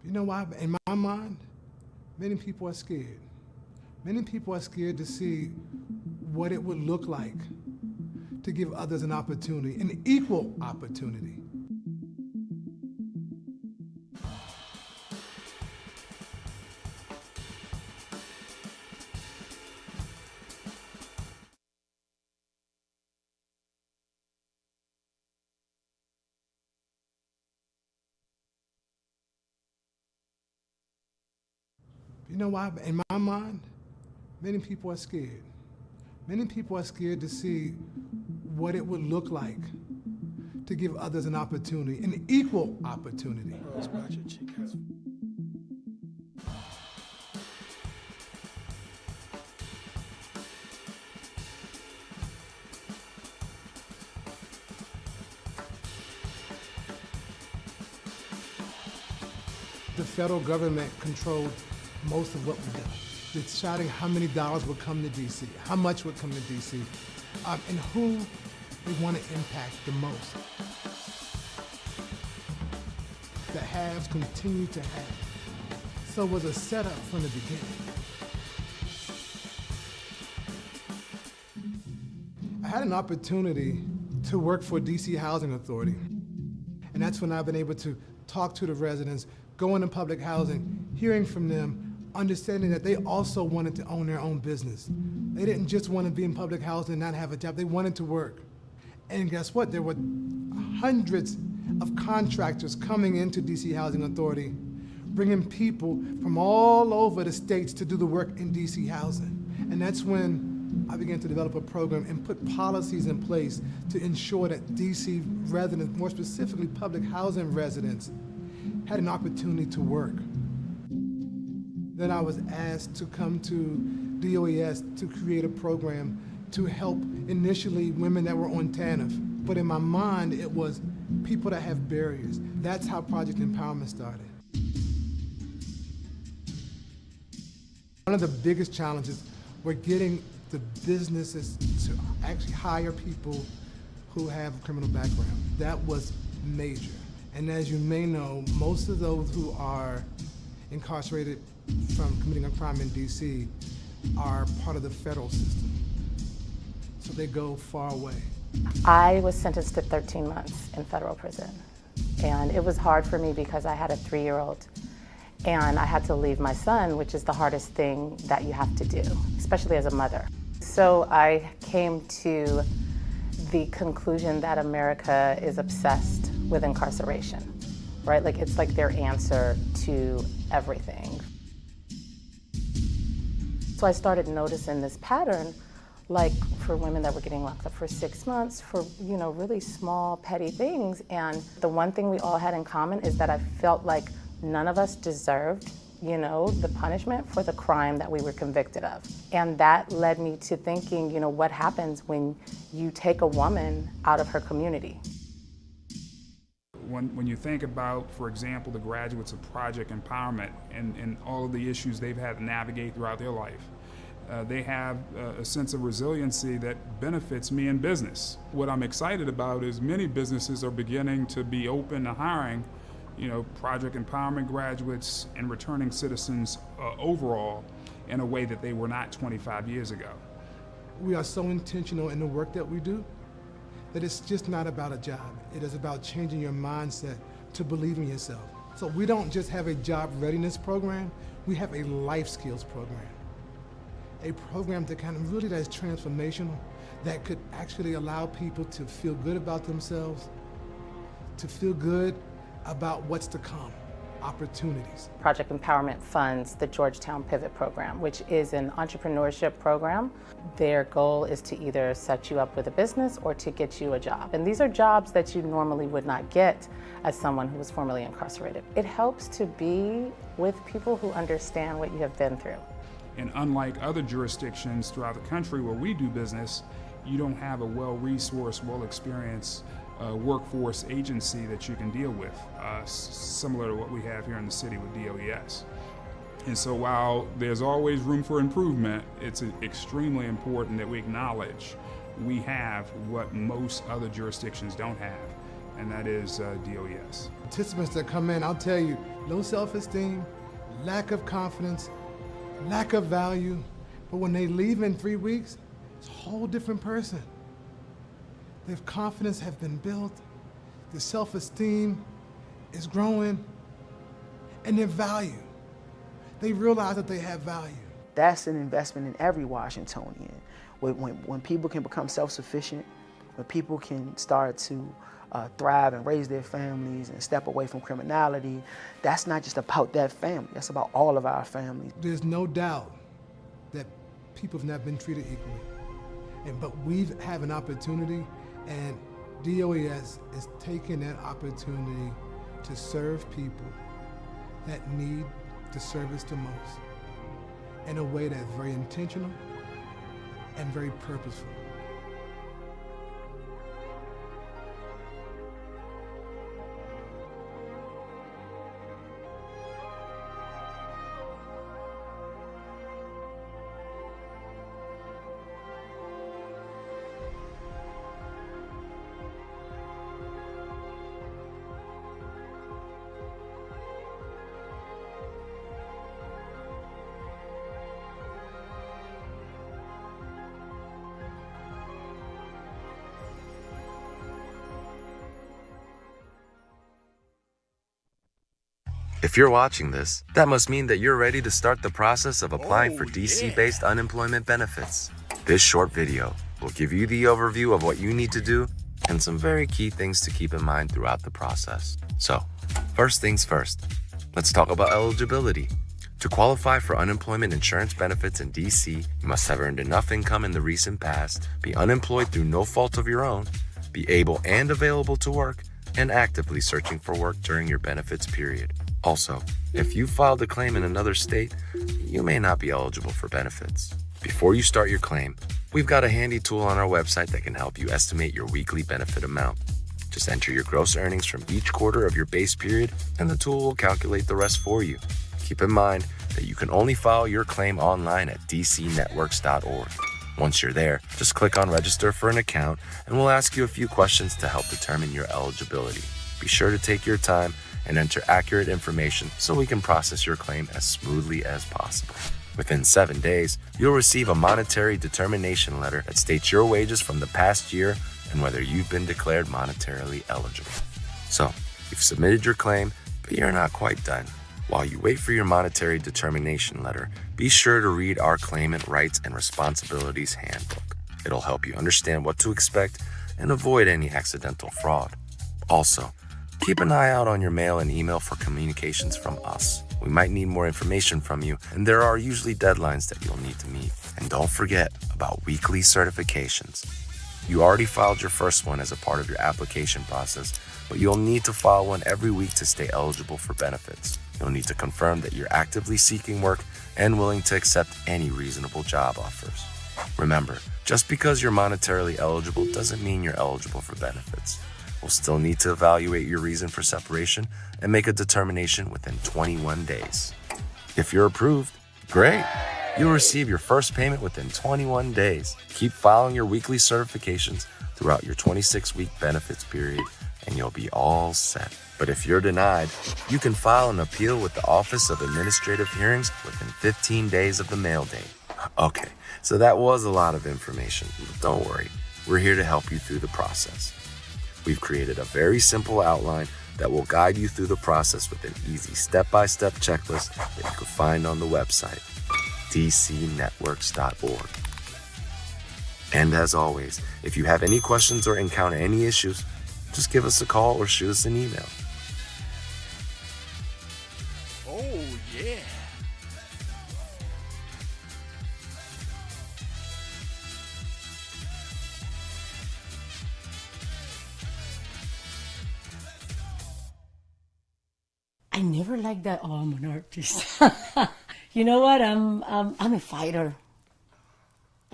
You know why? In my mind, many people are scared. Many people are scared to see what it would look like to give others an opportunity, an equal opportunity. You know why? In my mind, many people are scared. Many people are scared to see what it would look like to give others an opportunity, an equal opportunity. The federal government controlled most of what we do. Deciding how many dollars would come to DC, how much would come to DC, and who we want to impact the most. The haves continue to have. So it was a setup from the beginning. I had an opportunity to work for DC Housing Authority, and that's when I've been able to talk to the residents, go into public housing, hearing from them, understanding that they also wanted to own their own business. They didn't just want to be in public housing and not have a job, they wanted to work. And guess what? There were hundreds of contractors coming into DC Housing Authority, bringing people from all over the states to do the work in DC housing. And that's when I began to develop a program and put policies in place to ensure that DC residents, more specifically public housing residents, had an opportunity to work. Then I was asked to come to DOES to create a program to help initially women that were on TANF. But in my mind, it was people that have barriers. That's how Project Empowerment started. One of the biggest challenges were getting the businesses to actually hire people who have a criminal background. That was major. And as you may know, most of those who are incarcerated from committing a crime in DC are part of the federal system. So they go far away. I was sentenced to 13 months in federal prison. And it was hard for me because I had a 3-year-old. And I had to leave my son, which is the hardest thing that you have to do, especially as a mother. So I came to the conclusion that America is obsessed with incarceration, right? Like it's like their answer to everything. So I started noticing this pattern, like for women that were getting locked up for 6 months for, really small, petty things. And the one thing we all had in common is that I felt like none of us deserved, the punishment for the crime that we were convicted of. And that led me to thinking, what happens when you take a woman out of her community? When you think about, for example, the graduates of Project Empowerment and all of the issues they've had to navigate throughout their life, they have a sense of resiliency that benefits me in business. What I'm excited about is many businesses are beginning to be open to hiring, Project Empowerment graduates and returning citizens overall in a way that they were not 25 years ago. We are so intentional in the work that we do that it's just not about a job. It is about changing your mindset to believe in yourself. So we don't just have a job readiness program, we have a life skills program. A program that that's transformational, that could actually allow people to feel good about themselves, to feel good about what's to come, opportunities. Project Empowerment funds the Georgetown Pivot Program, which is an entrepreneurship program. Their goal is to either set you up with a business or to get you a job. And these are jobs that you normally would not get as someone who was formerly incarcerated. It helps to be with people who understand what you have been through. And unlike other jurisdictions throughout the country where we do business, you don't have a well-resourced, well-experienced workforce agency that you can deal with, similar to what we have here in the city with DOES. And so while there's always room for improvement, it's extremely important that we acknowledge we have what most other jurisdictions don't have, and that is DOES. Participants that come in, I'll tell you, low self-esteem, lack of confidence, lack of value, but when they leave in 3 weeks, it's a whole different person. Their confidence has been built, their self-esteem is growing, and their value. They realize that they have value. That's an investment in every Washingtonian. When people can become self-sufficient, when people can start to thrive and raise their families and step away from criminality, that's not just about that family, that's about all of our families. There's no doubt that people have not been treated equally. But we have an opportunity, and DOES is taking that opportunity to serve people that need the service the most in a way that's very intentional and very purposeful. If you're watching this, that must mean that you're ready to start the process of applying for DC-based unemployment benefits. This short video will give you the overview of what you need to do and some very key things to keep in mind throughout the process. So, first things first, let's talk about eligibility. To qualify for unemployment insurance benefits in DC, you must have earned enough income in the recent past, be unemployed through no fault of your own, be able and available to work, and actively searching for work during your benefits period. Also, if you filed a claim in another state, you may not be eligible for benefits. Before you start your claim, we've got a handy tool on our website that can help you estimate your weekly benefit amount. Just enter your gross earnings from each quarter of your base period, and the tool will calculate the rest for you. Keep in mind that you can only file your claim online at dcnetworks.org. Once you're there, just click on Register for an account, and we'll ask you a few questions to help determine your eligibility. Be sure to take your time and enter accurate information so we can process your claim as smoothly as possible. Within 7 days, you'll receive a monetary determination letter that states your wages from the past year and whether you've been declared monetarily eligible. So, you've submitted your claim, but you're not quite done. While you wait for your monetary determination letter, be sure to read our Claimant Rights and Responsibilities Handbook. It'll help you understand what to expect and avoid any accidental fraud. Also, keep an eye out on your mail and email for communications from us. We might need more information from you, and there are usually deadlines that you'll need to meet. And don't forget about weekly certifications. You already filed your first one as a part of your application process, but you'll need to file one every week to stay eligible for benefits. You'll need to confirm that you're actively seeking work and willing to accept any reasonable job offers. Remember, just because you're monetarily eligible doesn't mean you're eligible for benefits. We'll still need to evaluate your reason for separation and make a determination within 21 days. If you're approved, great! You'll receive your first payment within 21 days. Keep filing your weekly certifications throughout your 26-week benefits period, and you'll be all set. But if you're denied, you can file an appeal with the Office of Administrative Hearings within 15 days of the mail date. Okay, so that was a lot of information. Don't worry, we're here to help you through the process. We've created a very simple outline that will guide you through the process with an easy step-by-step checklist that you can find on the website, dcnetworks.org. And as always, if you have any questions or encounter any issues, just give us a call or shoot us an email. Oh, yeah. I never liked that. Oh, I'm an artist. You know what? I'm a fighter.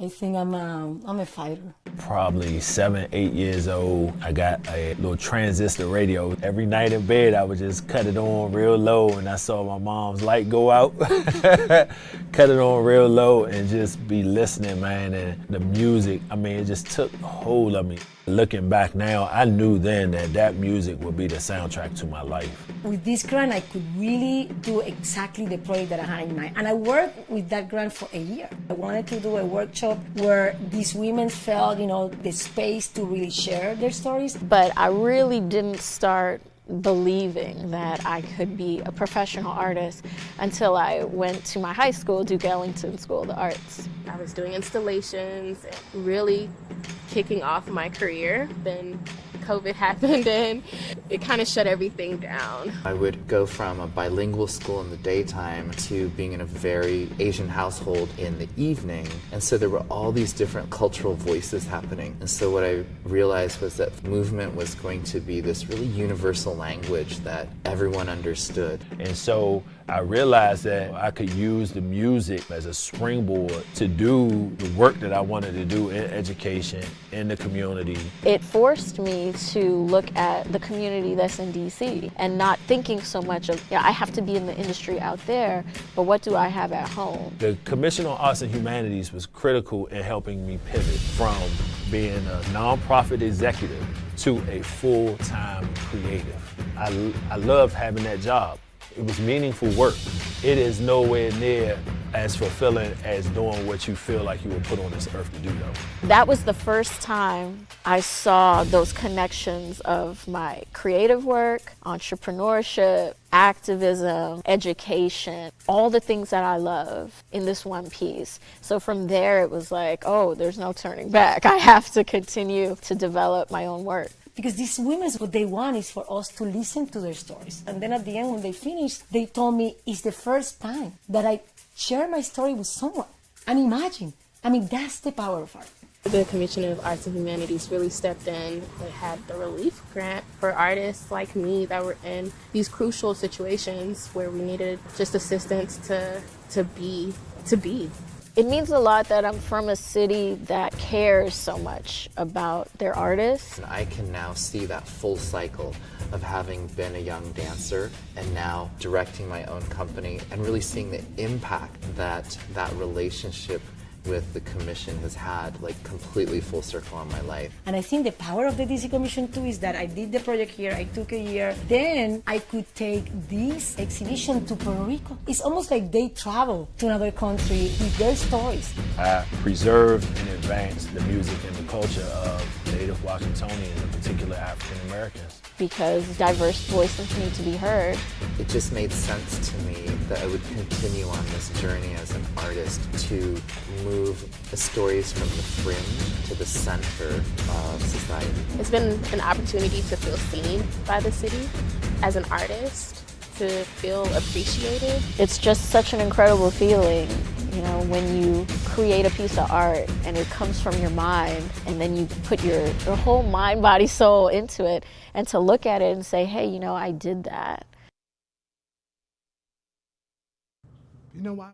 I think I'm a fighter. Probably 7, 8 years old. I got a little transistor radio. Every night in bed, I would just cut it on real low, and I saw my mom's light go out. Cut it on real low and just be listening, man. And the music, I mean, it just took hold of me. Looking back now, I knew then that that music would be the soundtrack to my life. With this grant, I could really do exactly the project that I had in mind. And I worked with that grant for a year. I wanted to do a workshop where these women felt, the space to really share their stories. But I really didn't start believing that I could be a professional artist until I went to my high school, Duke Ellington School of the Arts. I was doing installations, really kicking off my career. Then COVID happened and it kind of shut everything down. I would go from a bilingual school in the daytime to being in a very Asian household in the evening. And so there were all these different cultural voices happening. And so what I realized was that movement was going to be this really universal language that everyone understood. And so I realized that I could use the music as a springboard to do the work that I wanted to do in education, in the community. It forced me to look at the community that's in DC and not thinking so much of, I have to be in the industry out there, but what do I have at home? The Commission on Arts and Humanities was critical in helping me pivot from being a nonprofit executive to a full-time creative. I loved having that job. It was meaningful work. It is nowhere near as fulfilling as doing what you feel like you were put on this earth to do, though. That was the first time I saw those connections of my creative work, entrepreneurship, activism, education, all the things that I love in this one piece. So from there, it was like, oh, there's no turning back. I have to continue to develop my own work. Because these women, what they want is for us to listen to their stories. And then at the end, when they finish, they told me it's the first time that I share my story with someone. And imagine, that's the power of art. The Commission of Arts and Humanities really stepped in. They had the relief grant for artists like me that were in these crucial situations where we needed just assistance to be. It means a lot that I'm from a city that cares so much about their artists. And I can now see that full cycle of having been a young dancer and now directing my own company and really seeing the impact that that relationship with the commission has had, like completely full circle on my life. And I think the power of the DC Commission too is that I did the project here, I took a year, then I could take this exhibition to Puerto Rico. It's almost like they travel to another country with their stories. I preserved and advanced the music and the culture of Native Washingtonians, in particular African Americans. Because diverse voices need to be heard. It just made sense to me that I would continue on this journey as an artist to move the stories from the fringe to the center of society. It's been an opportunity to feel seen by the city as an artist, to feel appreciated. It's just such an incredible feeling, when you create a piece of art and it comes from your mind and then you put your whole mind, body, soul into it, and to look at it and say, hey, I did that. You know why?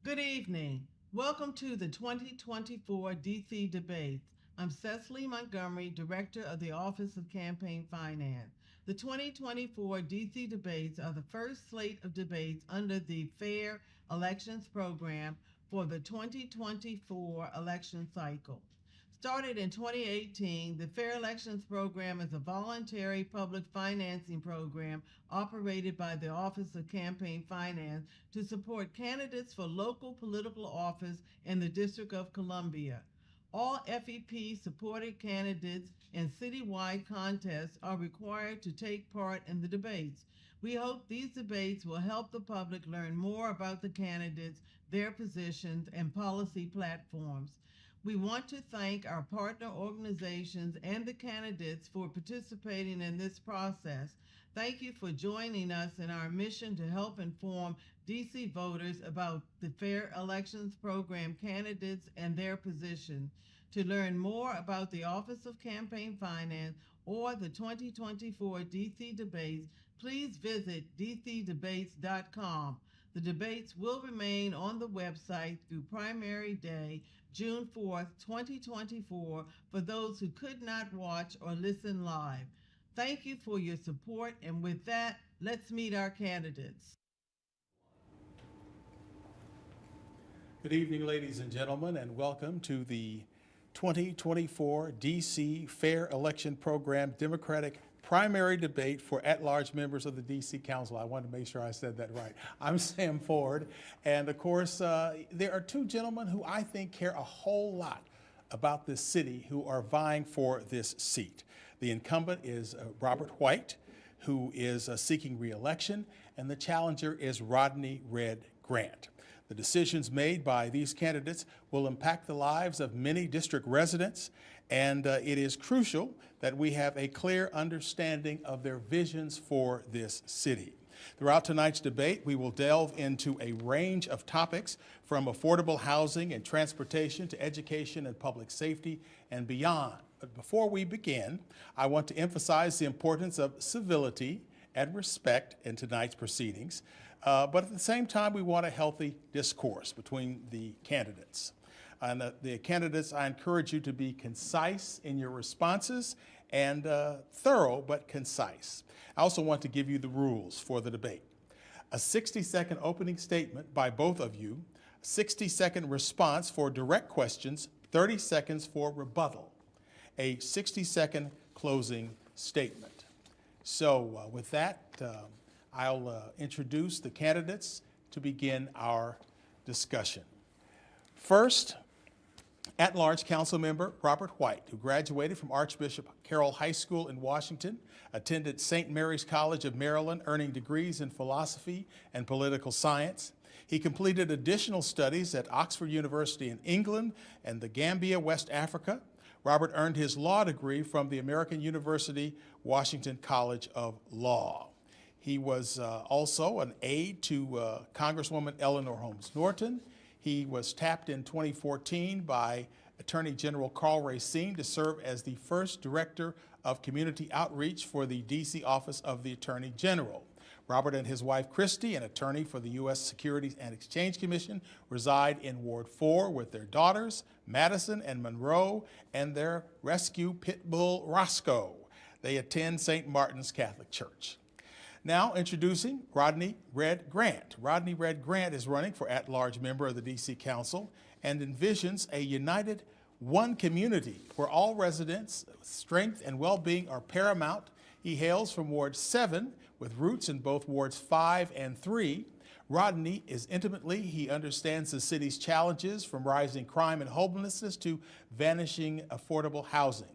Good evening. Welcome to the 2024 DC Debates. I'm Cecily Montgomery, Director of the Office of Campaign Finance. The 2024 DC Debates are the first slate of debates under the Fair Elections Program for the 2024 election cycle. Started in 2018, the Fair Elections Program is a voluntary public financing program operated by the Office of Campaign Finance to support candidates for local political office in the District of Columbia. All FEP-supported candidates in citywide contests are required to take part in the debates. We hope these debates will help the public learn more about the candidates, their positions, and policy platforms. We want to thank our partner organizations and the candidates for participating in this process. Thank you for joining us in our mission to help inform DC voters about the Fair Elections Program candidates and their position. To learn more about the Office of Campaign Finance or the 2024 DC debates, please visit dcdebates.com. The debates will remain on the website through primary day, June 4th, 2024, for those who could not watch or listen live. Thank you for your support, and with that, let's meet our candidates. Good evening, ladies and gentlemen, and welcome to the 2024 DC Fair Election Program Democratic primary debate for at-large members of the DC Council. I wanted to make sure I said that right. I'm Sam Ford, and of course, there are two gentlemen who I think care a whole lot about this city who are vying for this seat. The incumbent is Robert White, who is seeking re-election, and the challenger is Rodney Red Grant. The decisions made by these candidates will impact the lives of many district residents, and it is crucial that we have a clear understanding of their visions for this city. Throughout tonight's debate, we will delve into a range of topics from affordable housing and transportation to education and public safety and beyond. But before we begin, I want to emphasize the importance of civility and respect in tonight's proceedings. But at the same time, we want a healthy discourse between the candidates. And the candidates, I encourage you to be concise in your responses and thorough but concise. I also want to give you the rules for the debate. A 60-second opening statement by both of you, 60-second response for direct questions, 30 seconds for rebuttal, a 60-second closing statement. So with that, I'll introduce the candidates to begin our discussion. First, at-large council member Robert White, who graduated from Archbishop Carroll High School in Washington, attended St. Mary's College of Maryland, earning degrees in philosophy and political science. He completed additional studies at Oxford University in England and the Gambia, West Africa. Robert earned his law degree from the American University Washington College of Law. He was also an aide to Congresswoman Eleanor Holmes Norton. He was tapped in 2014 by Attorney General Carl Racine to serve as the first Director of Community Outreach for the D.C. Office of the Attorney General. Robert and his wife Christy, an attorney for the U.S. Securities and Exchange Commission, reside in Ward 4 with their daughters, Madison and Monroe, and their rescue pit bull, Roscoe. They attend St. Martin's Catholic Church. Now introducing Rodney Red Grant. Rodney Red Grant is running for at-large member of the D.C. Council and envisions a united one community where all residents' strength and well-being are paramount. He hails from Ward 7 with roots in both Wards 5 and 3. Rodney is he understands the city's challenges from rising crime and homelessness to vanishing affordable housing.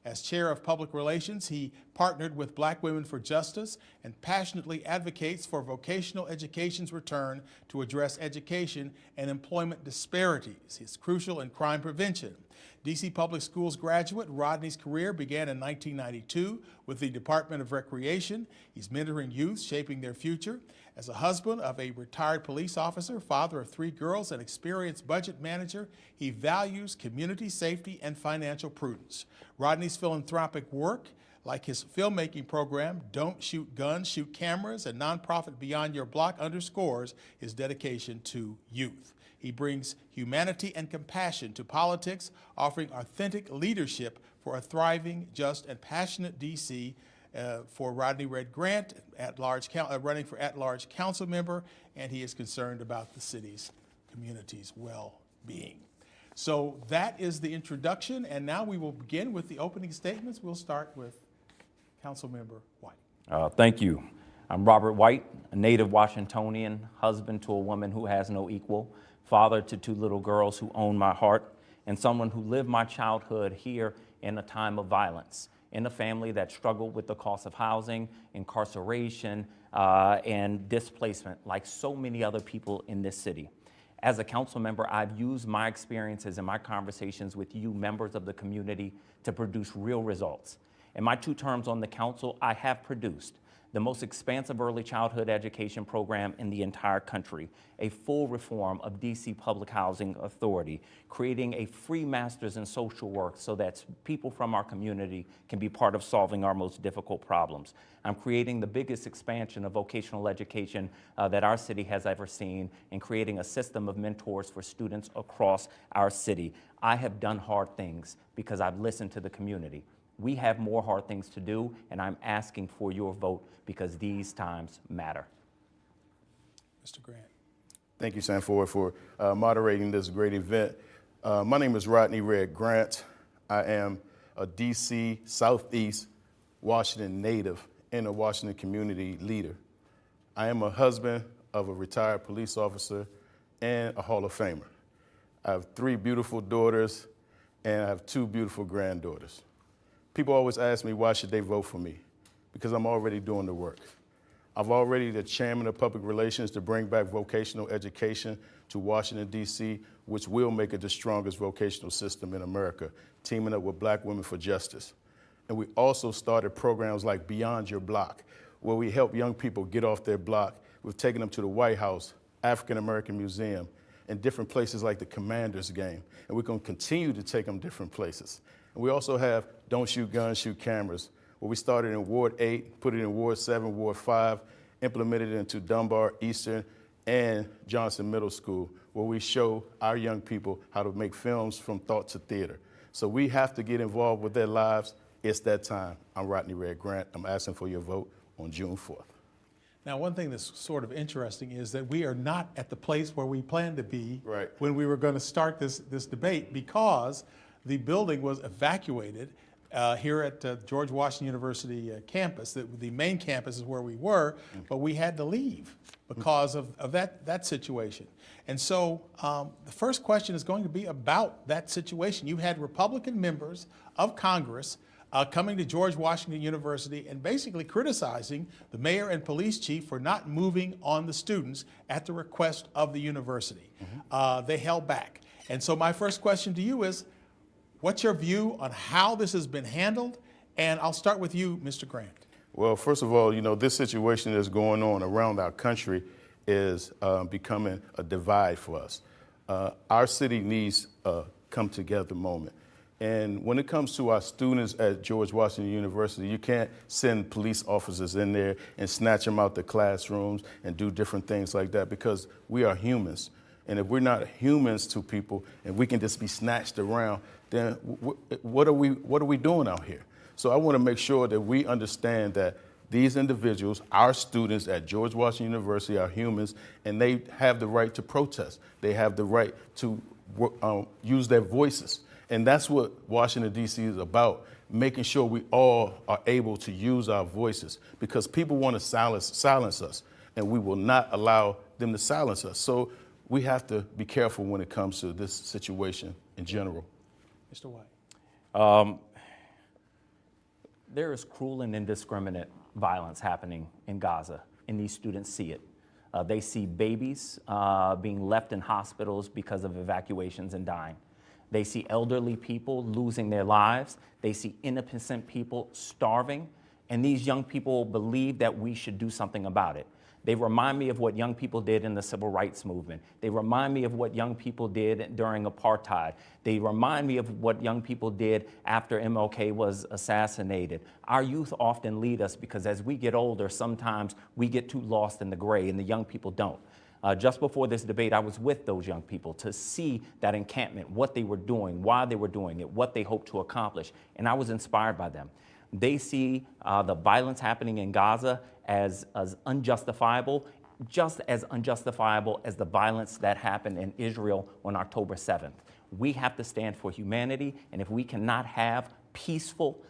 As chair of public relations, he partnered with Black Women for Justice and passionately advocates for vocational education's return to address education and employment disparities. He's crucial in crime prevention. DC Public Schools graduate, Rodney's career began in 1992 with the Department of Recreation. He's mentoring youth, shaping their future. As a husband of a retired police officer, father of 3 girls, and experienced budget manager, he values community safety and financial prudence. Rodney's philanthropic work, like his filmmaking program, Don't Shoot Guns, Shoot Cameras, and nonprofit Beyond Your Block, underscores his dedication to youth. He brings humanity and compassion to politics, offering authentic leadership for a thriving, just, and passionate D.C. For Rodney Red Grant, running for at-large council member, and he is concerned about the city's community's well-being. So that is the introduction, and now we will begin with the opening statements. We'll start with Councilmember White. Thank you. I'm Robert White, a native Washingtonian, husband to a woman who has no equal, father to 2 little girls who own my heart, and someone who lived my childhood here in a time of violence, in a family that struggled with the cost of housing, incarceration, and displacement, like so many other people in this city. As a council member, I've used my experiences and my conversations with you, members of the community, to produce real results. In my 2 terms on the council, I have produced the most expansive early childhood education program in the entire country, a full reform of DC Public Housing Authority, creating a free master's in social work so that people from our community can be part of solving our most difficult problems. I'm creating the biggest expansion of vocational education that our city has ever seen, and creating a system of mentors for students across our city. I have done hard things because I've listened to the community. We have more hard things to do, and I'm asking for your vote because these times matter. Mr. Grant. Thank you, Sanford, for moderating this great event. My name is Rodney Red Grant. I am a DC Southeast Washington native and a Washington community leader. I am a husband of a retired police officer and a Hall of Famer. I have 3 beautiful daughters, and I have 2 beautiful granddaughters. People always ask me, why should they vote for me? Because I'm already doing the work. I've already the chairman of public relations to bring back vocational education to Washington, D.C., which will make it the strongest vocational system in America, teaming up with Black Women for Justice. And we also started programs like Beyond Your Block, where we help young people get off their block. We've taken them to the White House, African American Museum, and different places like the Commanders game. And we're going to continue to take them different places. And we also have Don't Shoot Guns, Shoot Cameras, where we started in Ward 8, put it in Ward 7, Ward 5, implemented it into Dunbar, Eastern, and Johnson Middle School, where we show our young people how to make films from thought to theater. So we have to get involved with their lives. It's that time. I'm Rodney Red Grant. I'm asking for your vote on June 4th. Now, one thing that's sort of interesting is that we are not at the place where we planned to be when we were going to start this debate, because the building was evacuated here at George Washington University campus. The main campus is where we were, but we had to leave because of that situation. And so the first question is going to be about that situation. You had Republican members of Congress coming to George Washington University and basically criticizing the mayor and police chief for not moving on the students at the request of the university. They held back. And so my first question to you is, what's your view on how this has been handled? And I'll start with you, Mr. Grant. Well, first of all, this situation that's going on around our country is becoming a divide for us. Our city needs a come together moment. And when it comes to our students at George Washington University, you can't send police officers in there and snatch them out the classrooms and do different things like that, because we are humans. And if we're not humans to people and we can just be snatched around, then what are we doing out here? So I want to make sure that we understand that these individuals, our students at George Washington University, are humans, and they have the right to protest. They have the right to use their voices. And that's what Washington, D.C. is about, making sure we all are able to use our voices, because people want to silence us, and we will not allow them to silence us. So we have to be careful when it comes to this situation in general. Mr. White. There is cruel and indiscriminate violence happening in Gaza, and these students see it. They see babies being left in hospitals because of evacuations and dying. They see elderly people losing their lives. They see innocent people starving. And these young people believe that we should do something about it. They remind me of what young people did in the civil rights movement. They remind me of what young people did during apartheid. They remind me of what young people did after MLK was assassinated. Our youth often lead us because as we get older, sometimes we get too lost in the gray and the young people don't. Just before this debate, I was with those young people to see that encampment, what they were doing, why they were doing it, what they hoped to accomplish, and I was inspired by them. They see the violence happening in Gaza as unjustifiable, just as unjustifiable as the violence that happened in Israel on October 7th. We have to stand for humanity, and if we cannot have peaceful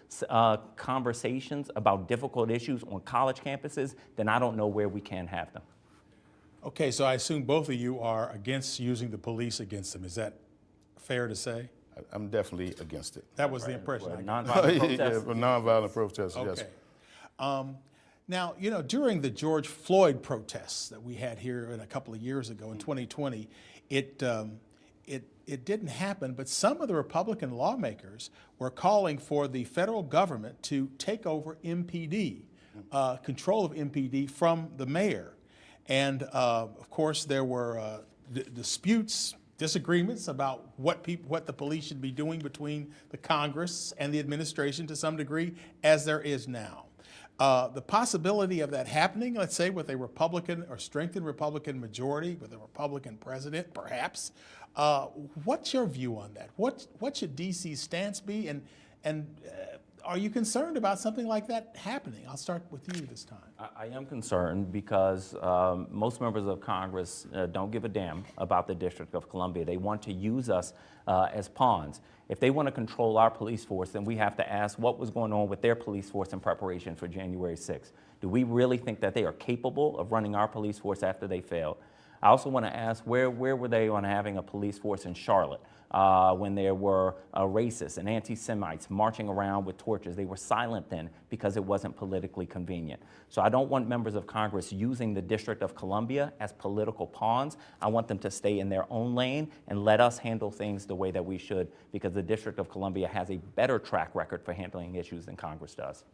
conversations about difficult issues on college campuses, then I don't know where we can have them. Okay, so I assume both of you are against using the police against them. Is that fair to say? I'm definitely against it. That was the impression I got. Nonviolent protests. Yeah, for nonviolent protests, yes. Okay. Now, you know, during the George Floyd protests that we had here a couple of years ago in 2020, it didn't happen, but some of the Republican lawmakers were calling for the federal government to take over MPD, control of MPD from the mayor. And of course, there were disputes, disagreements about what the police should be doing between the Congress and the administration to some degree, as there is now. The possibility of that happening, let's say with a Republican or strengthened Republican majority, with a Republican president, perhaps. What's your view on that? What should DC's stance be, and are you concerned about something like that happening? I'll start with you this time. I am concerned because most members of Congress don't give a damn about the District of Columbia. They want to use us as pawns. If they want to control our police force, then we have to ask what was going on with their police force in preparation for January 6th. Do we really think that they are capable of running our police force after they failed? I also want to ask, where were they on having a police force in Charlotte when there were racists and anti-Semites marching around with torches? They were silent then because it wasn't politically convenient. So I don't want members of Congress using the District of Columbia as political pawns. I want them to stay in their own lane and let us handle things the way that we should, because the District of Columbia has a better track record for handling issues than Congress does.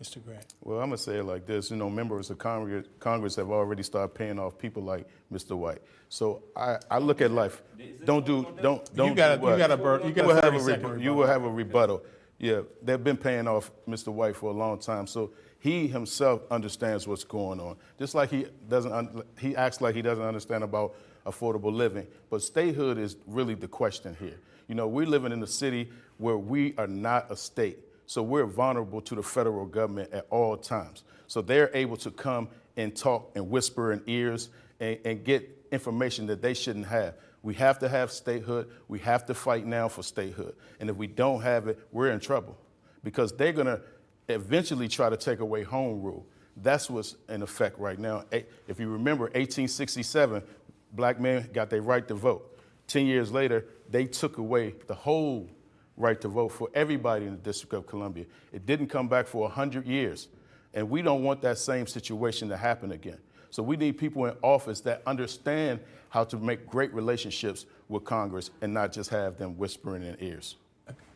Mr. Grant. Well, I'm gonna say it like this. You know, members of Congress have already started paying off people like Mr. White. So I look at life. Don't. You will have a rebuttal. Yeah, they've been paying off Mr. White for a long time. So he himself understands what's going on. Just like he acts like he doesn't understand about affordable living. But statehood is really the question here. You know, we're living in a city where we are not a state. So we're vulnerable to the federal government at all times. So they're able to come and talk and whisper in ears and get information that they shouldn't have. We have to have statehood. We have to fight now for statehood. And if we don't have it, we're in trouble, because they're going to eventually try to take away home rule. That's what's in effect right now. If you remember, 1867, black men got their right to vote. 10 years later, they took away the whole right to vote for everybody in the District of Columbia. It didn't come back for 100 years. And we don't want that same situation to happen again. So we need people in office that understand how to make great relationships with Congress and not just have them whispering in ears.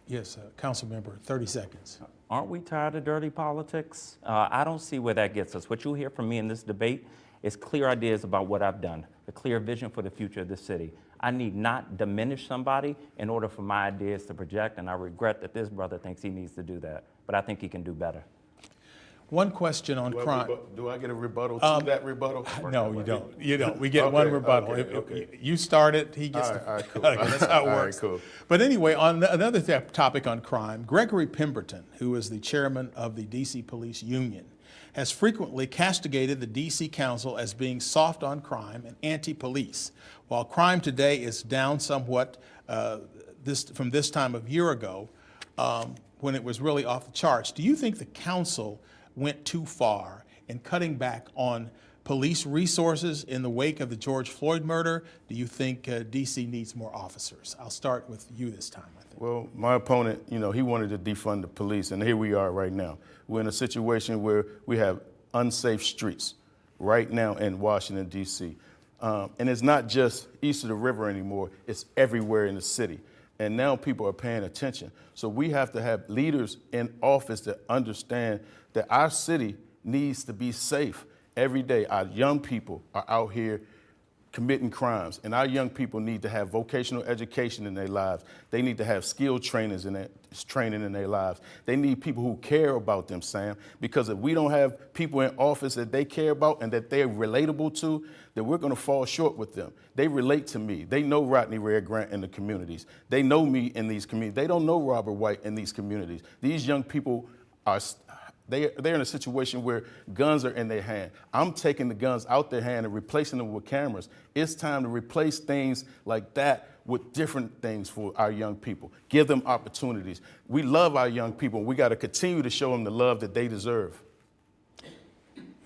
Yes, Council Member, 30 seconds. Aren't we tired of dirty politics? I don't see where that gets us. What you'll hear from me in this debate is clear ideas about what I've done, a clear vision for the future of this city. I need not diminish somebody in order for my ideas to project, and I regret that this brother thinks he needs to do that, but I think he can do better. One question on crime. Do I get a rebuttal to that rebuttal? No, you don't. You don't. We get one rebuttal. Okay. You start it, he gets all right, cool. Okay, that's how it works. All right, cool. But anyway, on another topic on crime, Gregory Pemberton, who is the chairman of the D.C. Police Union, has frequently castigated the D.C. Council as being soft on crime and anti-police. While crime today is down somewhat from this time of year ago, when it was really off the charts, do you think the council went too far in cutting back on police resources in the wake of the George Floyd murder? Do you think D.C. needs more officers? I'll start with you this time, I think. Well, my opponent, you know, he wanted to defund the police, and here we are right now. We're in a situation where we have unsafe streets right now in Washington, D.C. And it's not just east of the river anymore, it's everywhere in the city. And now people are paying attention. So we have to have leaders in office that understand that our city needs to be safe every day. Our young people are out here committing crimes, and our young people need to have vocational education in their lives. They need to have skill training in their lives. They need people who care about them, Sam, because if we don't have people in office that they care about and that they're relatable to, then we're going to fall short with them. They relate to me. They know Rodney Red Grant in the communities. They know me in these communities. They don't know Robert White in these communities. These young people They're in a situation where guns are in their hand. I'm taking the guns out their hand and replacing them with cameras. It's time to replace things like that with different things for our young people. Give them opportunities. We love our young people. We got to continue to show them the love that they deserve.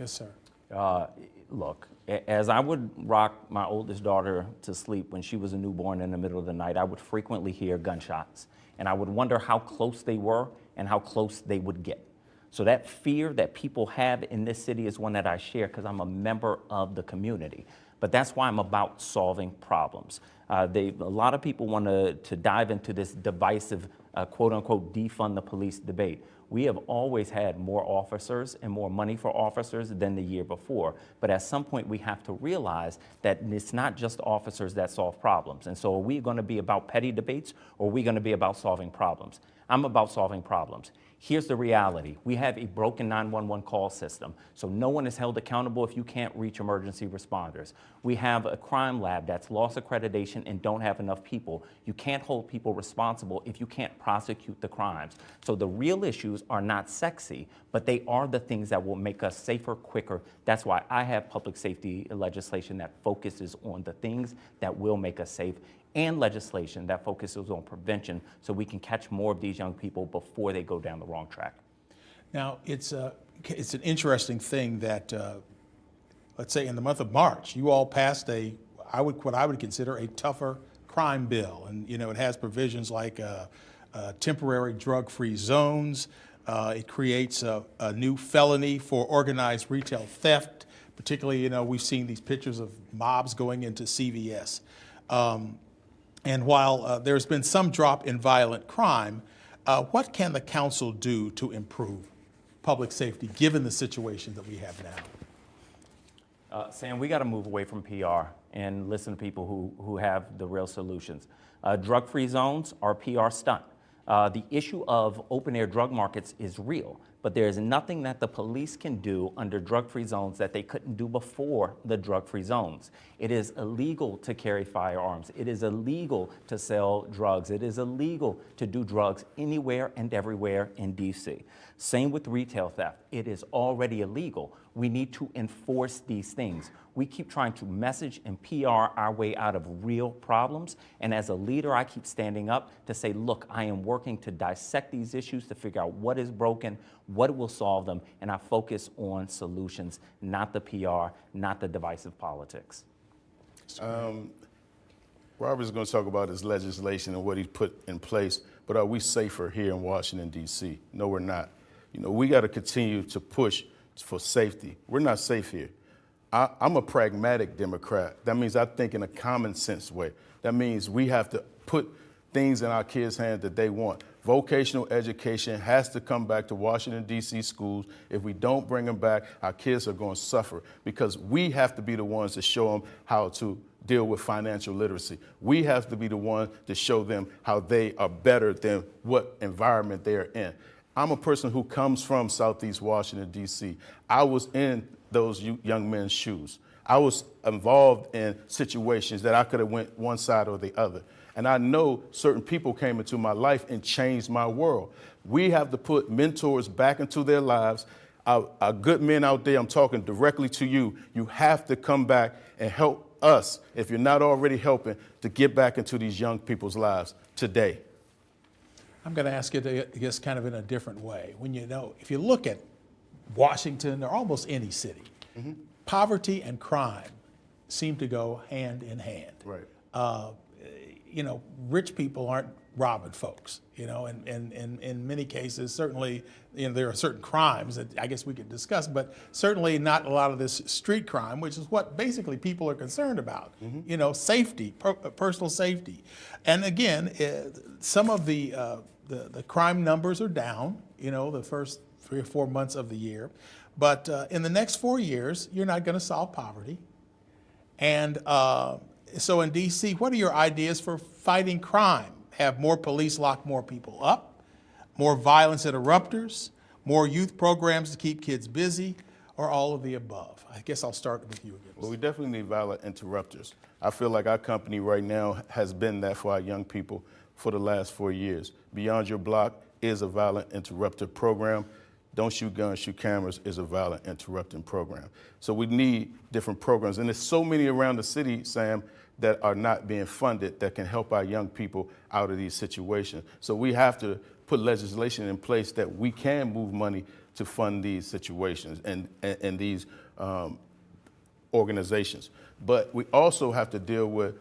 Yes, sir. Look, as I would rock my oldest daughter to sleep when she was a newborn in the middle of the night, I would frequently hear gunshots. And I would wonder how close they were and how close they would get. So that fear that people have in this city is one that I share because I'm a member of the community. But that's why I'm about solving problems. A lot of people want to dive into this divisive, quote unquote, defund the police debate. We have always had more officers and more money for officers than the year before. But at some point, we have to realize that it's not just officers that solve problems. And so are we going to be about petty debates, or are we going to be about solving problems? I'm about solving problems. Here's the reality. We have a broken 911 call system, so no one is held accountable if you can't reach emergency responders. We have a crime lab that's lost accreditation and don't have enough people. You can't hold people responsible if you can't prosecute the crimes. So the real issues are not sexy, but they are the things that will make us safer, quicker. That's why I have public safety legislation that focuses on the things that will make us safe, and legislation that focuses on prevention so we can catch more of these young people before they go down the wrong track. Now, it's an interesting thing that, let's say in the month of March, you all passed what I would consider a tougher crime bill. And, you know, it has provisions like temporary drug-free zones. It creates a new felony for organized retail theft. Particularly, you know, we've seen these pictures of mobs going into CVS. And while there's been some drop in violent crime, what can the council do to improve public safety given the situation that we have now? Sam, we got to move away from PR and listen to people who have the real solutions. Drug-free zones are a PR stunt. The issue of open-air drug markets is real, but there is nothing that the police can do under drug-free zones that they couldn't do before the drug-free zones. It is illegal to carry firearms. It is illegal to sell drugs. It is illegal to do drugs anywhere and everywhere in D.C. Same with retail theft. It is already illegal. We need to enforce these things. We keep trying to message and PR our way out of real problems. And as a leader, I keep standing up to say, look, I am working to dissect these issues to figure out what is broken, what will solve them, and I focus on solutions, not the PR, not the divisive politics. Robert's going to talk about his legislation and what he put in place, but are we safer here in Washington, D.C.? No, we're not. You know, we got to continue to push for safety. We're not safe here. I'm a pragmatic Democrat. That means I think in a common sense way. That means we have to put things in our kids' hands that they want. Vocational education has to come back to Washington, D.C. schools. If we don't bring them back, our kids are going to suffer because we have to be the ones to show them how to deal with financial literacy. We have to be the ones to show them how they are better than what environment they are in. I'm a person who comes from Southeast Washington, D.C. I was in those young men's shoes. I was involved in situations that I could have went one side or the other. And I know certain people came into my life and changed my world. We have to put mentors back into their lives. Our good men out there, I'm talking directly to you. You have to come back and help us, if you're not already helping, to get back into these young people's lives today. I'm going to ask you to, I guess, kind of in a different way. When you know, if you look at Washington or almost any city, poverty and crime seem to go hand in hand. Right. You know, rich people aren't robbing folks, you know, and in many cases, certainly, you know, there are certain crimes that I guess we could discuss, but certainly not a lot of this street crime, which is what basically people are concerned about, you know, safety, personal safety. And again, some of the crime numbers are down, you know, the first 3 or 4 months of the year. But in the next 4 years, you're not going to solve poverty. And so in D.C., what are your ideas for fighting crime? Have more police lock more people up, more violence interrupters, more youth programs to keep kids busy, or all of the above? I guess I'll start with you again. Well, we definitely need violent interrupters. I feel like our company right now has been that for our young people for the last 4 years. Beyond Your Block is a violent interrupter program. Don't Shoot Guns, Shoot Cameras is a violent interrupting program. So we need different programs. And there's so many around the city, Sam, that are not being funded that can help our young people out of these situations. So we have to put legislation in place that we can move money to fund these situations and these organizations. But we also have to deal with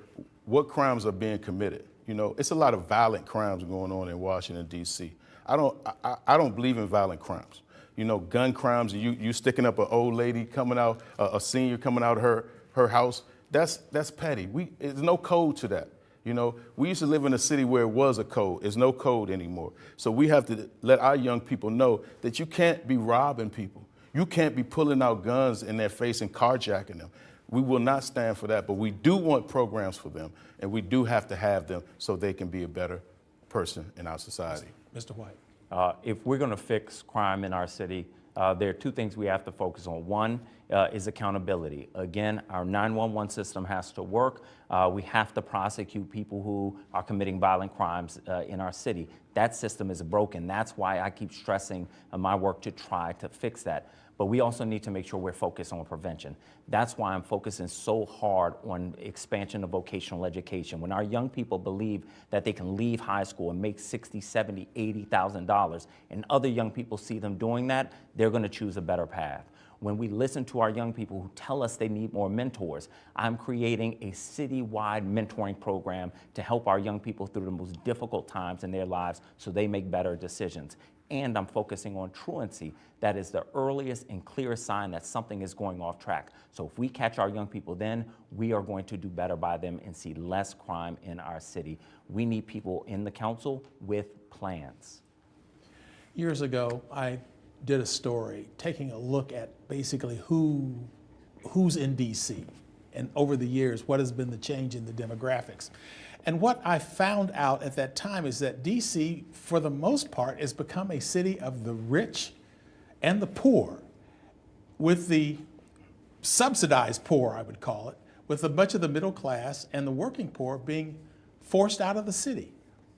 what crimes are being committed. You know, it's a lot of violent crimes going on in Washington, D.C. I don't believe in violent crimes. You know, gun crimes, you sticking up an old lady coming out, a senior coming out of her house, that's petty. There's no code to that. You know, we used to live in a city where it was a code. There's no code anymore. So we have to let our young people know that you can't be robbing people. You can't be pulling out guns in their face and carjacking them. We will not stand for that, but we do want programs for them, and we do have to have them so they can be a better person in our society. Mr. White. If we're going to fix crime in our city, there are two things we have to focus on. One is accountability. Again, our 911 system has to work. We have to prosecute people who are committing violent crimes in our city. That system is broken. That's why I keep stressing my work to try to fix that. But we also need to make sure we're focused on prevention. That's why I'm focusing so hard on expansion of vocational education. When our young people believe that they can leave high school and make $60,000, $70,000, $80,000, and other young people see them doing that, they're going to choose a better path. When we listen to our young people who tell us they need more mentors, I'm creating a citywide mentoring program to help our young people through the most difficult times in their lives so they make better decisions. And I'm focusing on truancy. That is the earliest and clearest sign that something is going off track. So if we catch our young people then, we are going to do better by them and see less crime in our city. We need people in the council with plans. Years ago, I did a story taking a look at basically who's in DC, and over the years, what has been the change in the demographics. And what I found out at that time is that DC, for the most part, has become a city of the rich and the poor, with the subsidized poor, I would call it, with a bunch of the middle class and the working poor being forced out of the city.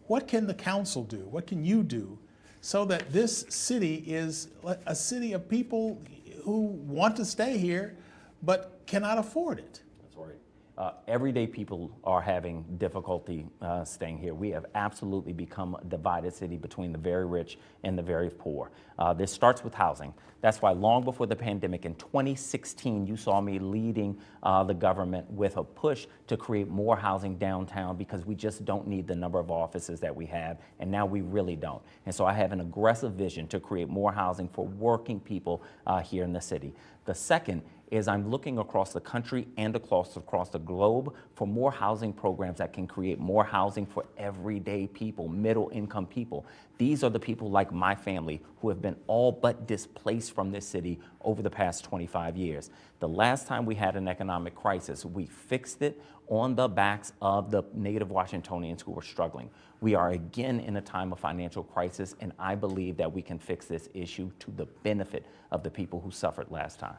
What can the council do? What can you do so that this city is a city of people who want to stay here but cannot afford it? That's right. Everyday people are having difficulty staying here. We have absolutely become a divided city between the very rich and the very poor. This starts with housing. That's why long before the pandemic in 2016, you saw me leading the government with a push to create more housing downtown because we just don't need the number of offices that we have, and now we really don't. And so I have an aggressive vision to create more housing for working people here in the city. The second is I'm looking across the country and across the globe for more housing programs that can create more housing for everyday people, middle income people. These are the people like my family who have been all but displaced from this city over the past 25 years. The last time we had an economic crisis, we fixed it on the backs of the native Washingtonians who were struggling. We are again in a time of financial crisis, and I believe that we can fix this issue to the benefit of the people who suffered last time.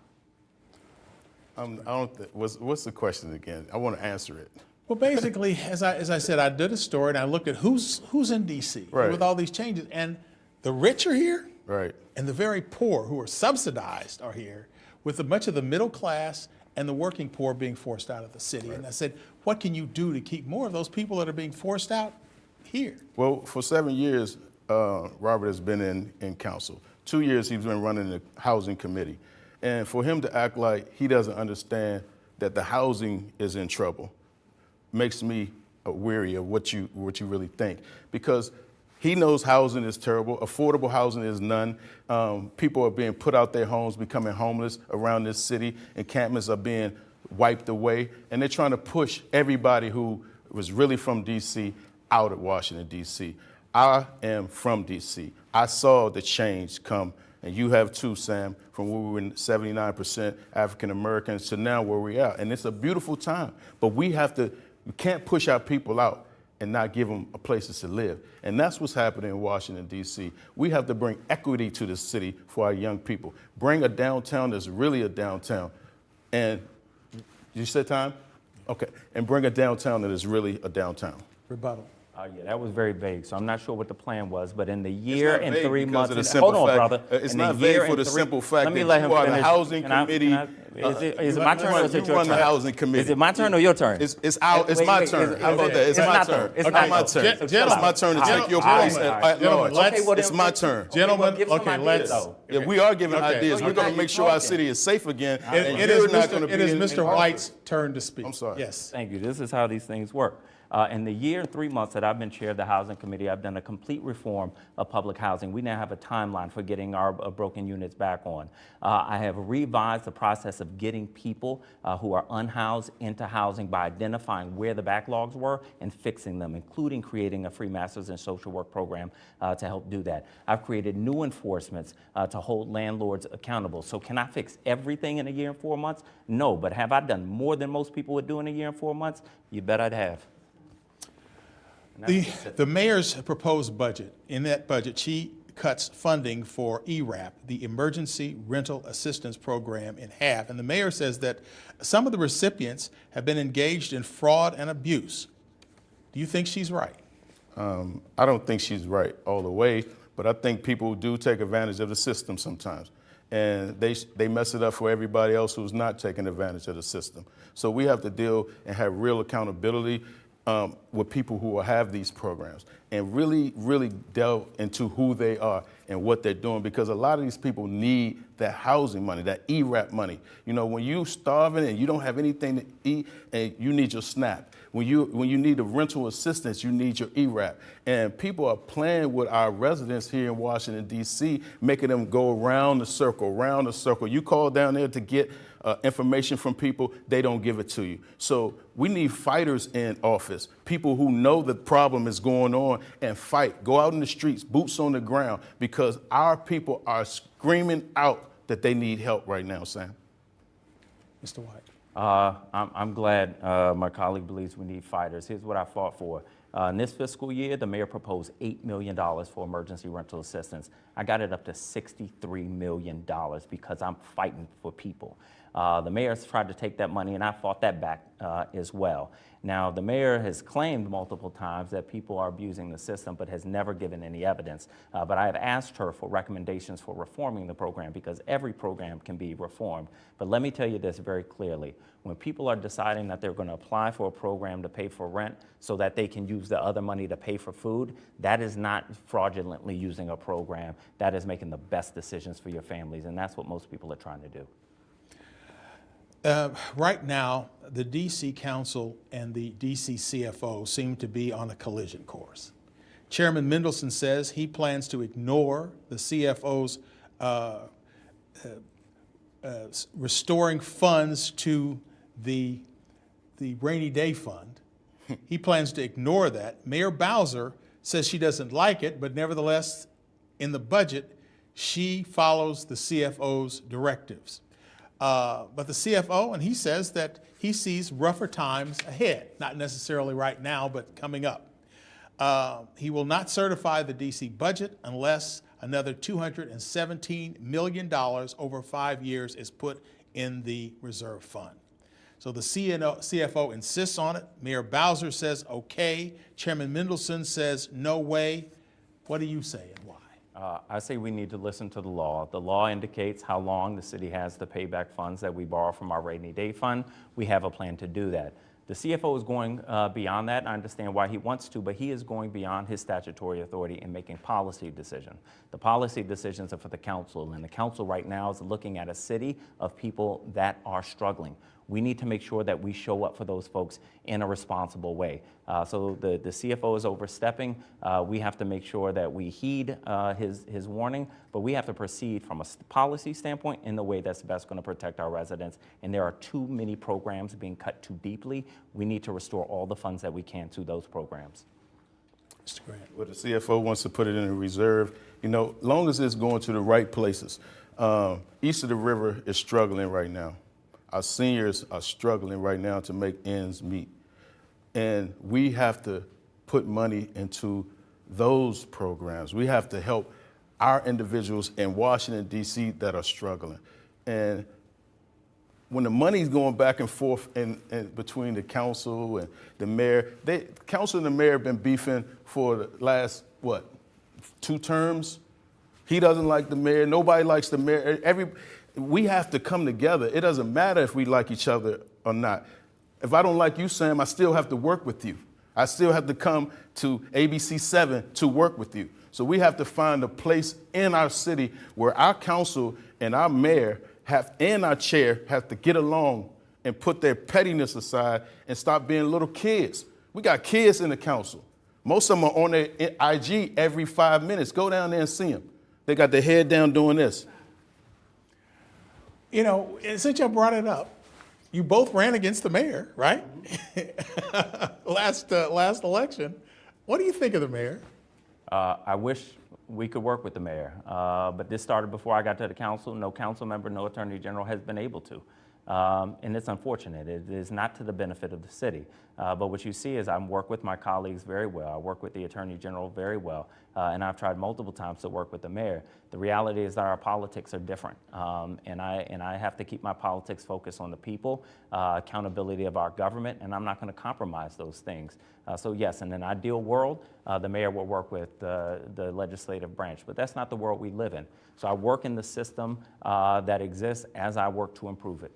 What's the question again? I want to answer it. Well, basically, as I said, I did a story and I looked at who's in DC with all these changes, and the rich are here, right, and the very poor who are subsidized are here, with a bunch of the middle class and the working poor being forced out of the city. Right. And I said, what can you do to keep more of those people that are being forced out here? Well, for 7 years, Robert has been in council. 2 years he's been running the housing committee. And for him to act like he doesn't understand that the housing is in trouble makes me weary of what you really think. Because he knows housing is terrible, affordable housing is none. People are being put out their homes, becoming homeless around this city. Encampments are being wiped away. And they're trying to push everybody who was really from DC out of Washington, DC. I am from DC. I saw the change come. And you have too, Sam, from where we were 79% African Americans to now where we are. And it's a beautiful time. But we can't push our people out and not give them places to live. And that's what's happening in Washington, D.C. We have to bring equity to the city for our young people. Bring a downtown that's really a downtown. And you said time? Okay. And bring a downtown that is really a downtown. Rebuttal. Yeah, that was very vague, so I'm not sure what the plan was, but in the year and 3 months, Of the simple hold on, fact, brother. It's In not the year vague for and the simple fact let me that let him you are finish. the housing Can I- committee. Is it my turn or is it your turn? You run the housing committee. Is it my turn or your turn? It's my turn. How about that? It's my turn. It's It's not my though. turn. It's Gentlemen, my turn to take your place at large. It's my turn. Gentlemen, give some okay, ideas, let's. though. If we are giving Okay. ideas, No, we're you're going not. to make You're sure our talking. city is safe again. and It you're is not going to Mr. be It is in Mr. office. White's turn to speak. I'm sorry. Yes. Thank you. This is how these things work. In the year and 3 months that I've been chair of the Housing Committee, I've done a complete reform of public housing. We now have a timeline for getting our broken units back on. I have revised the process of getting people who are unhoused into housing by identifying where the backlogs were and fixing them, including creating a free master's in social work program to help do that. I've created new enforcements to hold landlords accountable. So can I fix everything in a year and 4 months? No, but have I done more than most people would do in a year and 4 months? You bet I'd have. The mayor's proposed budget, in that budget, she cuts funding for ERAP, the Emergency Rental Assistance Program, in half. And the mayor says that some of the recipients have been engaged in fraud and abuse. Do you think she's right? I don't think she's right all the way, but I think people do take advantage of the system sometimes. And they mess it up for everybody else who's not taking advantage of the system. So we have to deal and have real accountability with people who will have these programs and really delve into who they are and what they're doing, because a lot of these people need that housing money, that ERAP money. You know, when you're starving and you don't have anything to eat and you need your SNAP, when you need the rental assistance, you need your ERAP. And people are playing with our residents here in Washington, D.C., making them go around the circle. You call down there to get information from people, they don't give it to you. So we need fighters in office, people who know the problem is going on and fight. Go out in the streets, boots on the ground, because our people are screaming out that they need help right now, Sam. Mr. White. I'm glad my colleague believes we need fighters. Here's what I fought for. In this fiscal year, the mayor proposed $8 million for emergency rental assistance. I got it up to $63 million because I'm fighting for people. The mayor's tried to take that money, and I fought that back as well. Now, the mayor has claimed multiple times that people are abusing the system, but has never given any evidence. But I have asked her for recommendations for reforming the program, because every program can be reformed. But let me tell you this very clearly. When people are deciding that they're going to apply for a program to pay for rent so that they can use the other money to pay for food, that is not fraudulently using a program. That is making the best decisions for your families, and that's what most people are trying to do. Right now, the D.C. Council and the D.C. CFO seem to be on a collision course. Chairman Mendelson says he plans to ignore the CFO's restoring funds to the rainy day fund. He plans to ignore that. Mayor Bowser says she doesn't like it, but nevertheless, in the budget, she follows the CFO's directives. But the CFO, and he says that he sees rougher times ahead, not necessarily right now, but coming up. He will not certify the DC budget unless another $217 million over 5 years is put in the reserve fund. So the CFO insists on it. Mayor Bowser says okay. Chairman Mendelson says no way. What do you say and why? I say we need to listen to the law. The law indicates how long the city has to pay back funds that we borrow from our rainy day fund. We have a plan to do that. The CFO is going beyond that. I understand why he wants to, but he is going beyond his statutory authority in making policy decisions. The policy decisions are for the council, and the council right now is looking at a city of people that are struggling. We need to make sure that we show up for those folks in a responsible way. So the CFO is overstepping. We have to make sure that we heed his warning, but we have to proceed from a policy standpoint in the way that's best going to protect our residents. And there are too many programs being cut too deeply. We need to restore all the funds that we can to those programs. Mr. Grant. Well, the CFO wants to put it in a reserve. You know, long as it's going to the right places. East of the river is struggling right now. Our seniors are struggling right now to make ends meet. And we have to put money into those programs. We have to help our individuals in Washington, D.C. that are struggling. And when the money's going back and forth in between the council and the mayor, council and the mayor have been beefing for the last, 2 terms? He doesn't like the mayor. Nobody likes the mayor. We have to come together. It doesn't matter if we like each other or not. If I don't like you, Sam, I still have to work with you. I still have to come to ABC 7 to work with you. So we have to find a place in our city where our council and our mayor and our chair have to get along and put their pettiness aside and stop being little kids. We got kids in the council. Most of them are on their IG every 5 minutes. Go down there and see them. They got their head down doing this. You know, and since you brought it up, you both ran against the mayor, right? last election. What do you think of the mayor? I wish we could work with the mayor, but this started before I got to the council. No council member, no attorney general has been able to. And it's unfortunate. It is not to the benefit of the city. But what you see is I work with my colleagues very well. I work with the attorney general very well. And I've tried multiple times to work with the mayor. The reality is that our politics are different. And I have to keep my politics focused on the people, accountability of our government, and I'm not going to compromise those things. So yes, in an ideal world, the mayor will work with the legislative branch, but that's not the world we live in. So I work in the system that exists as I work to improve it.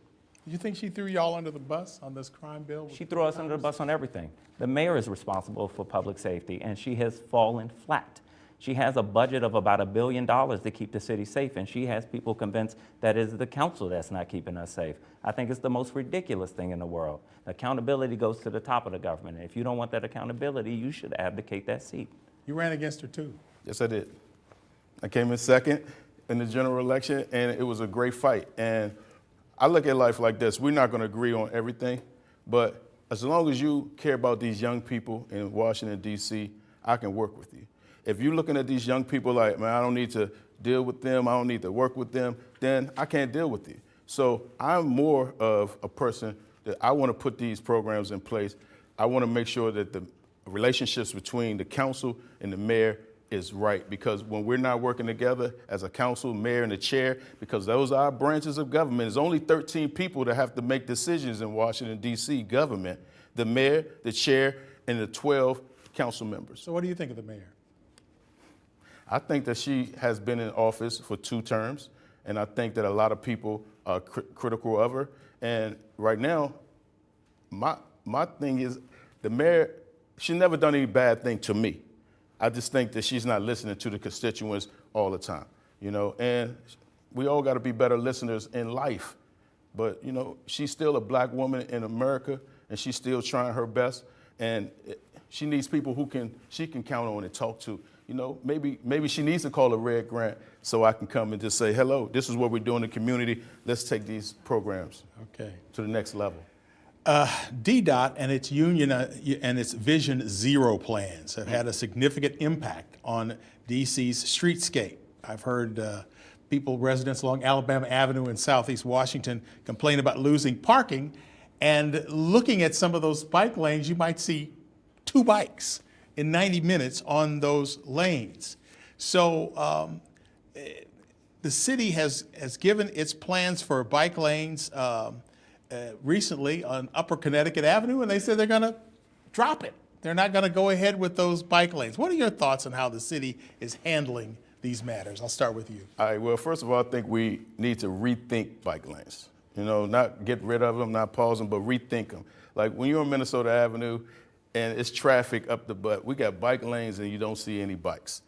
Do you think she threw y'all under the bus on this crime bill? She threw us under the bus on everything. The mayor is responsible for public safety, and she has fallen flat. She has a budget of about $1 billion to keep the city safe, and she has people convinced that it's the council that's not keeping us safe. I think it's the most ridiculous thing in the world. Accountability goes to the top of the government, and if you don't want that accountability, you should abdicate that seat. You ran against her too. Yes, I did. I came in second in the general election, and it was a great fight. And I look at life like this. We're not going to agree on everything, but as long as you care about these young people in Washington, D.C., I can work with you. If you're looking at these young people like, man, I don't need to deal with them, I don't need to work with them, then I can't deal with you. So I'm more of a person that I want to put these programs in place. I want to make sure that the relationships between the council and the mayor is right, because when we're not working together as a council, mayor, and the chair, because those are our branches of government, there's only 13 people that have to make decisions in Washington, D.C. government, the mayor, the chair, and the 12 council members. So what do you think of the mayor? I think that she has been in office for 2 terms, and I think that a lot of people are critical of her. And right now, my thing is, the mayor, she's never done any bad thing to me. I just think that she's not listening to the constituents all the time, you know, and we all got to be better listeners in life. But, you know, she's still a black woman in America, and she's still trying her best, and she needs people she can count on and talk to. You know, maybe she needs to call a Red Grant so I can come and just say, hello, this is what we're doing in the community. Let's take these programs to the next level. DDOT and its union and its Vision Zero plans have had a significant impact on DC's streetscape. I've heard residents along Alabama Avenue in Southeast Washington complain about losing parking, and looking at some of those bike lanes, you might see 2 bikes in 90 minutes on those lanes. So the city has given its plans for bike lanes recently on Upper Connecticut Avenue, and they said they're going to drop it. They're not going to go ahead with those bike lanes. What are your thoughts on how the city is handling these matters? I'll start with you. All right, well, first of all, I think we need to rethink bike lanes. You know, not get rid of them, not pause them, but rethink them. Like when you're on Minnesota Avenue and it's traffic up the butt, we got bike lanes and you don't see any bikes.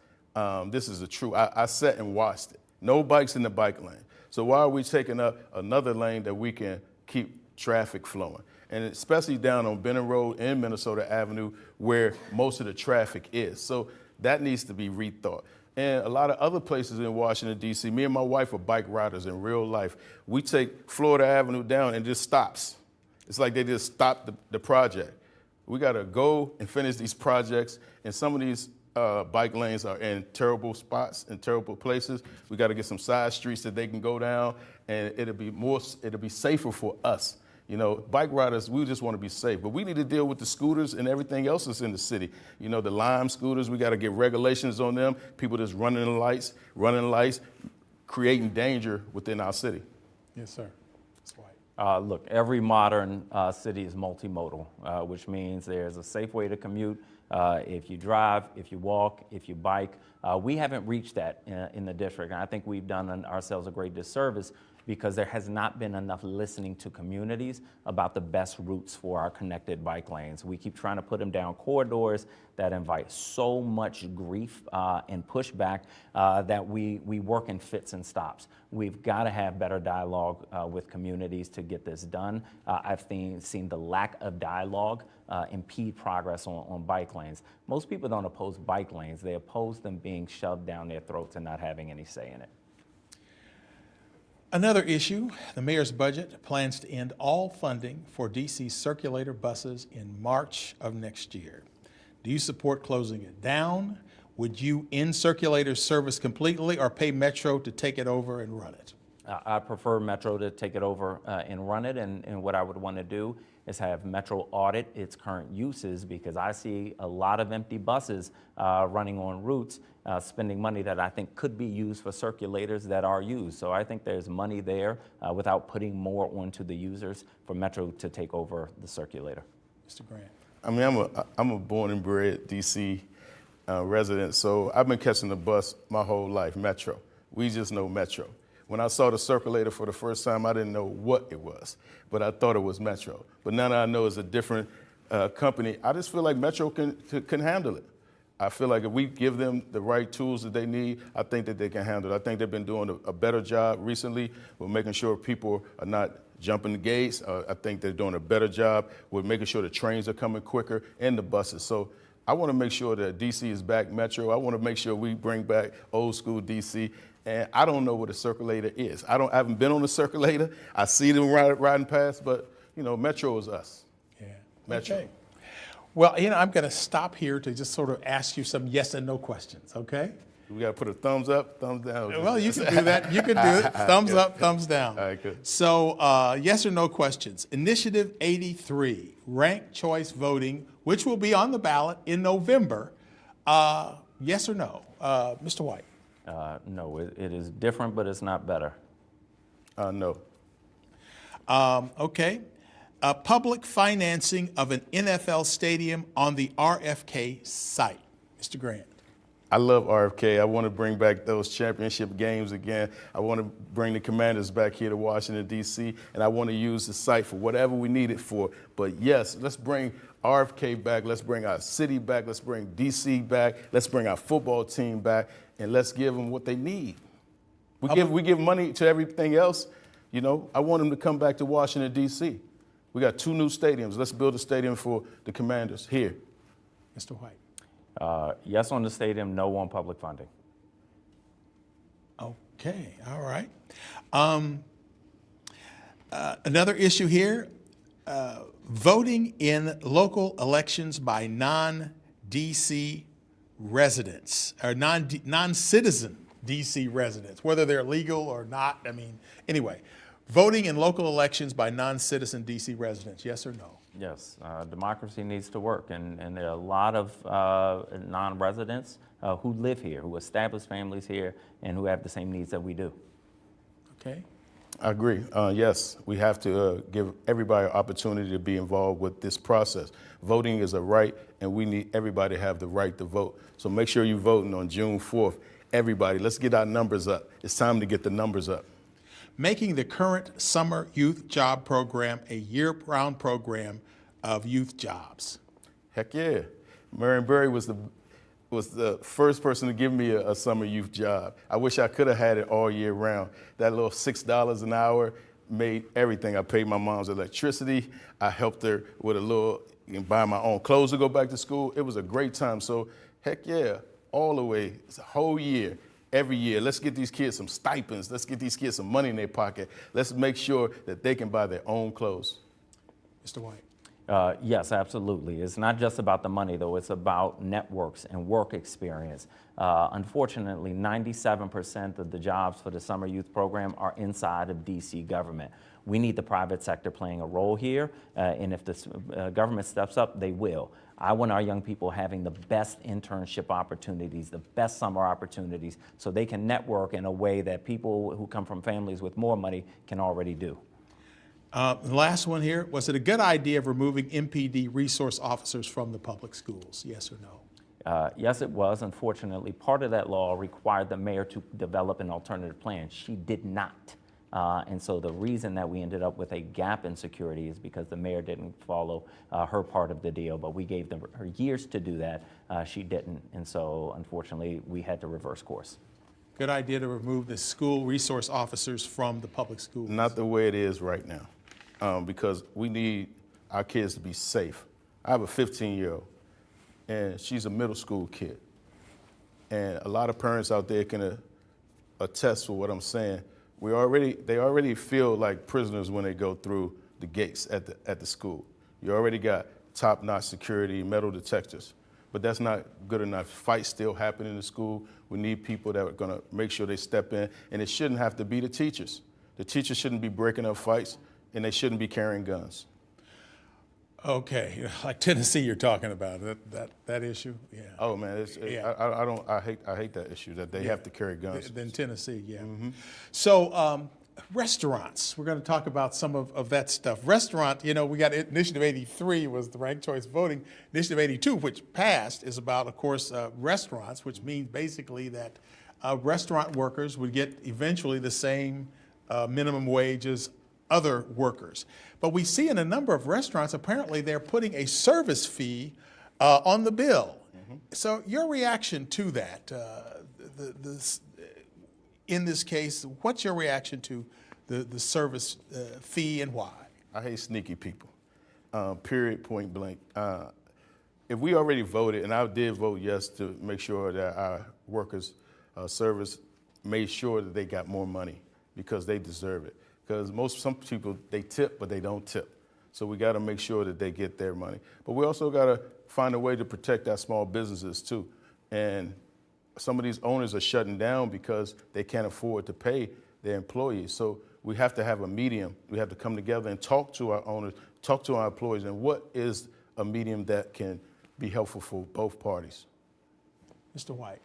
This is the truth. I sat and watched it. No bikes in the bike lane. So why are we taking up another lane that we can keep traffic flowing? And especially down on Benton Road and Minnesota Avenue where most of the traffic is. So that needs to be rethought. And a lot of other places in Washington, D.C., me and my wife are bike riders in real life. We take Florida Avenue down and it just stops. It's like they just stopped the project. We got to go and finish these projects, and some of these bike lanes are in terrible spots, in terrible places. We got to get some side streets that they can go down, and it'll be safer for us. You know, bike riders, we just want to be safe, but we need to deal with the scooters and everything else that's in the city. You know, the Lime scooters, we got to get regulations on them. People just running lights, creating danger within our city. Yes, sir. Look, every modern city is multimodal, which means there's a safe way to commute. If you drive, if you walk, if you bike. We haven't reached that in the district, and I think we've done ourselves a great disservice because there has not been enough listening to communities about the best routes for our connected bike lanes. We keep trying to put them down corridors that invite so much grief and pushback that we work in fits and stops. We've got to have better dialogue with communities to get this done. I've seen the lack of dialogue impede progress on bike lanes. Most people don't oppose bike lanes. They oppose them being shoved down their throats and not having any say in it. Another issue, the mayor's budget plans to end all funding for DC circulator buses in March of next year. Do you support closing it down? Would you end circulator service completely or pay Metro to take it over and run it? I prefer Metro to take it over and run it, and what I would want to do is have Metro audit its current uses, because I see a lot of empty buses running on routes, spending money that I think could be used for circulators that are used. So I think there's money there without putting more onto the users for Metro to take over the circulator. Mr. Grant. I mean, I'm a born and bred DC resident, so I've been catching the bus my whole life, Metro. We just know Metro. When I saw the circulator for the first time, I didn't know what it was, but I thought it was Metro. But now that I know it's a different company, I just feel like Metro can handle it. I feel like if we give them the right tools that they need, I think that they can handle it. I think they've been doing a better job recently with making sure people are not jumping the gates. I think they're doing a better job with making sure the trains are coming quicker and the buses. So I want to make sure that DC is back Metro. I want to make sure we bring back old school DC. And I don't know what a circulator is. I haven't been on a circulator. I see them riding past, but you know, Metro is us. Yeah. Metro. Okay. Well, you know, I'm going to stop here to just sort of ask you some yes and no questions, okay? We got to put a thumbs up, thumbs down. Well, you can do that. You can do it. Thumbs up, thumbs down. All right, good. So, yes or no questions. Initiative 83, ranked choice voting, which will be on the ballot in November. Yes or no? Mr. White. No, it is different, but it's not better. No. Okay. Public financing of an NFL stadium on the RFK site. Mr. Grant. I love RFK. I want to bring back those championship games again. I want to bring the Commanders back here to Washington, D.C., and I want to use the site for whatever we need it for. But yes, let's bring RFK back. Let's bring our city back. Let's bring D.C. back. Let's bring our football team back, and let's give them what they need. We give money to everything else. You know, I want them to come back to Washington, D.C. We got 2 new stadiums. Let's build a stadium for the Commanders here. Mr. White. Yes on the stadium, no on public funding. Okay, all right. Another issue here, voting in local elections by non-DC residents, or non-citizen DC residents, whether they're legal or not. I mean, anyway, voting in local elections by non-citizen DC residents, yes or no? Yes, democracy needs to work, and there are a lot of non-residents who live here, who establish families here, and who have the same needs that we do. Okay. I agree. Yes, we have to give everybody an opportunity to be involved with this process. Voting is a right, and we need everybody to have the right to vote. So make sure you're voting on June 4th. Everybody, let's get our numbers up. It's time to get the numbers up. Making the current summer youth job program a year-round program of youth jobs. Heck yeah. Marion Berry was the first person to give me a summer youth job. I wish I could have had it all year round. That little $6 an hour made everything. I paid my mom's electricity. I helped her with a little, buy my own clothes to go back to school. It was a great time. So heck yeah, all the way. It's a whole year. Every year, let's get these kids some stipends. Let's get these kids some money in their pocket. Let's make sure that they can buy their own clothes. Mr. White. Yes, absolutely. It's not just about the money, though. It's about networks and work experience. Unfortunately, 97% of the jobs for the summer youth program are inside of DC government. We need the private sector playing a role here, and if the government steps up, they will. I want our young people having the best internship opportunities, the best summer opportunities, so they can network in a way that people who come from families with more money can already do. The last one here, was it a good idea of removing MPD resource officers from the public schools? Yes or no? Yes, it was. Unfortunately, part of that law required the mayor to develop an alternative plan. She did not. And so the reason that we ended up with a gap in security is because the mayor didn't follow her part of the deal, but we gave her years to do that. She didn't, and so unfortunately we had to reverse course. Good idea to remove the school resource officers from the public schools? Not the way it is right now, because we need our kids to be safe. I have a 15-year-old, and she's a middle school kid. And a lot of parents out there can attest to what I'm saying. They already feel like prisoners when they go through the gates at the school. You already got top-notch security, metal detectors, but that's not good enough. Fights still happen in the school. We need people that are gonna make sure they step in, and it shouldn't have to be the teachers. The teachers shouldn't be breaking up fights, and they shouldn't be carrying guns. Okay, like Tennessee you're talking about, that issue? Yeah. Oh man, Yeah. I hate that issue that they have to carry guns. Than Tennessee, yeah. Mm-hmm. So restaurants, we're going to talk about some of that stuff. Restaurant, you know, we got Initiative 83 was the ranked choice voting. Initiative 82, which passed, is about, of course, restaurants, which means basically that restaurant workers would get eventually the same minimum wage as other workers. But we see in a number of restaurants, apparently they're putting a service fee on the bill. Mm-hmm. So your reaction to that, in this case, what's your reaction to the service fee and why? I hate sneaky people, period, point blank. If we already voted, and I did vote yes to make sure that our workers' service made sure that they got more money because they deserve it. Because some people, they tip, but they don't tip. So we got to make sure that they get their money. But we also got to find a way to protect our small businesses too. And some of these owners are shutting down because they can't afford to pay their employees. So we have to have a medium. We have to come together and talk to our owners, talk to our employees, and what is a medium that can be helpful for both parties? Mr. White.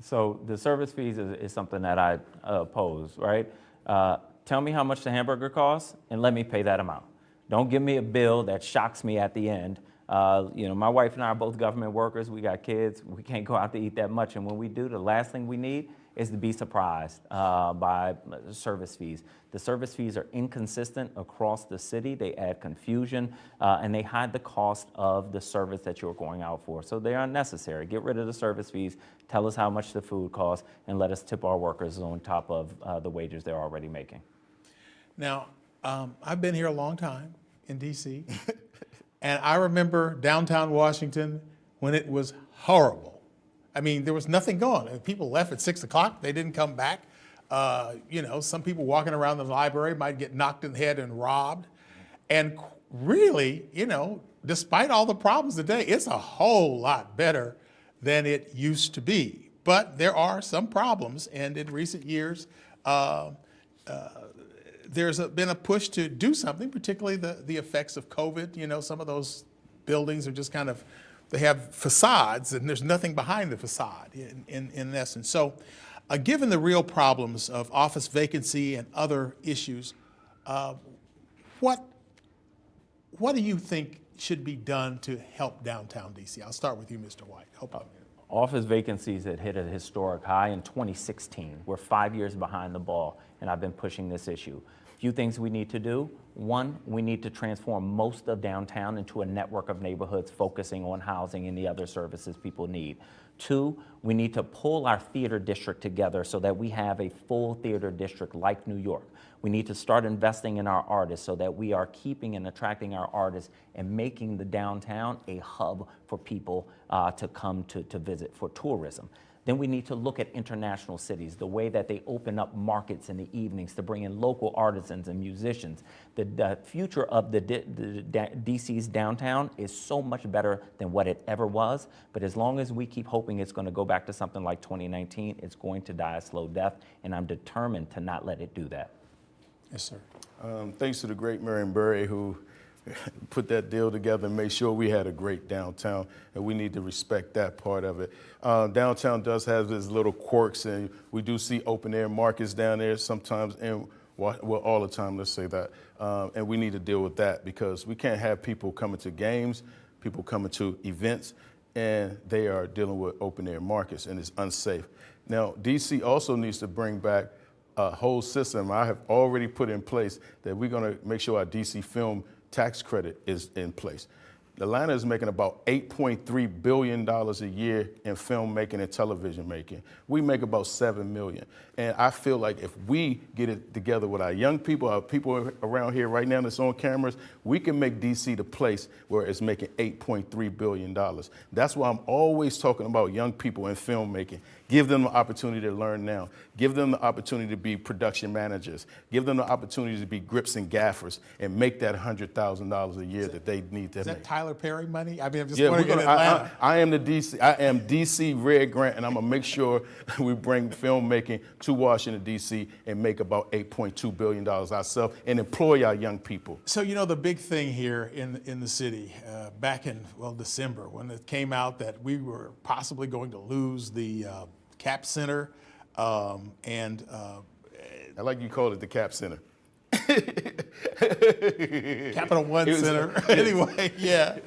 So the service fees is something that I oppose, right? Tell me how much the hamburger costs and let me pay that amount. Don't give me a bill that shocks me at the end. You know, my wife and I are both government workers. We got kids. We can't go out to eat that much. And when we do, the last thing we need is to be surprised by service fees. The service fees are inconsistent across the city. They add confusion and they hide the cost of the service that you're going out for. So they're unnecessary. Get rid of the service fees. Tell us how much the food costs and let us tip our workers on top of the wages they're already making. Now, I've been here a long time in D.C. and I remember downtown Washington when it was horrible. I mean, there was nothing going. People left at 6 o'clock. They didn't come back. You know, some people walking around the library might get knocked in the head and robbed. And really, you know, despite all the problems today, it's a whole lot better than it used to be. But there are some problems. And in recent years, there's been a push to do something, particularly the effects of COVID. You know, some of those buildings are just kind of, they have facades and there's nothing behind the facade in essence. So given the real problems of office vacancy and other issues, what do you think should be done to help downtown DC? I'll start with you, Mr. White. Office vacancies had hit a historic high in 2016. We're 5 years behind the ball, and I've been pushing this issue. A few things we need to do. One, we need to transform most of downtown into a network of neighborhoods focusing on housing and the other services people need. Two, we need to pull our theater district together so that we have a full theater district like New York. We need to start investing in our artists so that we are keeping and attracting our artists and making the downtown a hub for people to come to visit for tourism. Then we need to look at international cities, the way that they open up markets in the evenings to bring in local artisans and musicians. The future of the DC's downtown is so much better than what it ever was, but as long as we keep hoping it's going to go back to something like 2019, it's going to die a slow death, and I'm determined to not let it do that. Yes, sir. Thanks to the great Marion Barry who put that deal together and made sure we had a great downtown, and we need to respect that part of it. Downtown does have these little quirks, and we do see open air markets down there sometimes, and well, all the time, let's say that. And we need to deal with that because we can't have people coming to games, people coming to events, and they are dealing with open air markets, and it's unsafe. Now, DC also needs to bring back a whole system I have already put in place that we're going to make sure our DC film tax credit is in place. Atlanta is making about $8.3 billion a year in filmmaking and television making. We make about $7 million. And I feel like if we get it together with our young people, our people around here right now that's on cameras, we can make DC the place where it's making $8.3 billion. That's why I'm always talking about young people in filmmaking. Give them the opportunity to learn now. Give them the opportunity to be production managers. Give them the opportunity to be grips and gaffers and make that $100,000 a year that they need to make. Is that Tyler Perry money? I mean, I'm just Yeah, wondering in Atlanta. I am DC Red Grant, and I'm gonna make sure we bring filmmaking to Washington, DC, and make about $8.2 billion ourselves and employ our young people. So, you know, the big thing here in the city, back in, December, when it came out that we were possibly going to lose the Cap Center, I like you called it the Cap Center. Capital One Center. Anyway, yeah,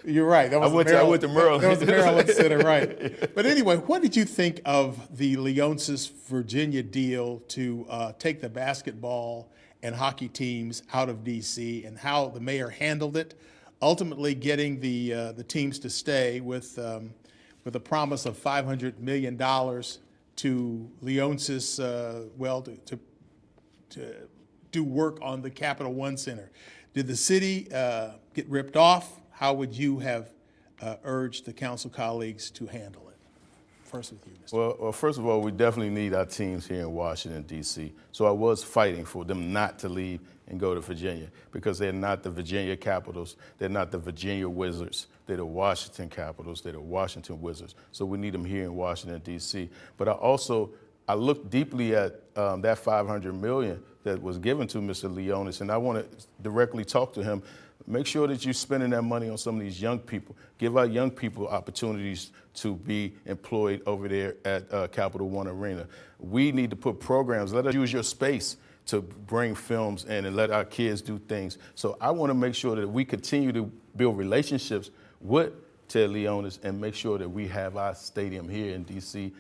you're right. That was I went to Maryland. That was the Maryland Center, right? But anyway, what did you think of the Leonsis Virginia deal to take the basketball and hockey teams out of DC, and how the mayor handled it, ultimately getting the teams to stay with a promise of $500 million to Leonsis, to do work on the Capital One Center. Did the city get ripped off? How would you have urged the council colleagues to handle it? First with you, Mr. Well, first of all, we definitely need our teams here in Washington, D.C. So I was fighting for them not to leave and go to Virginia because they're not the Virginia Capitals. They're not the Virginia Wizards. They're the Washington Capitals. They're the Washington Wizards. So we need them here in Washington, D.C. But I looked deeply at that $500 million that was given to Mr. Leonis, and I want to directly talk to him. Make sure that you're spending that money on some of these young people. Give our young people opportunities to be employed over there at Capital One Arena. We need to put programs. Let us use your space to bring films in and let our kids do things. So I want to make sure that we continue to build relationships with Ted Leonis and make sure that we have our stadium here in D.C.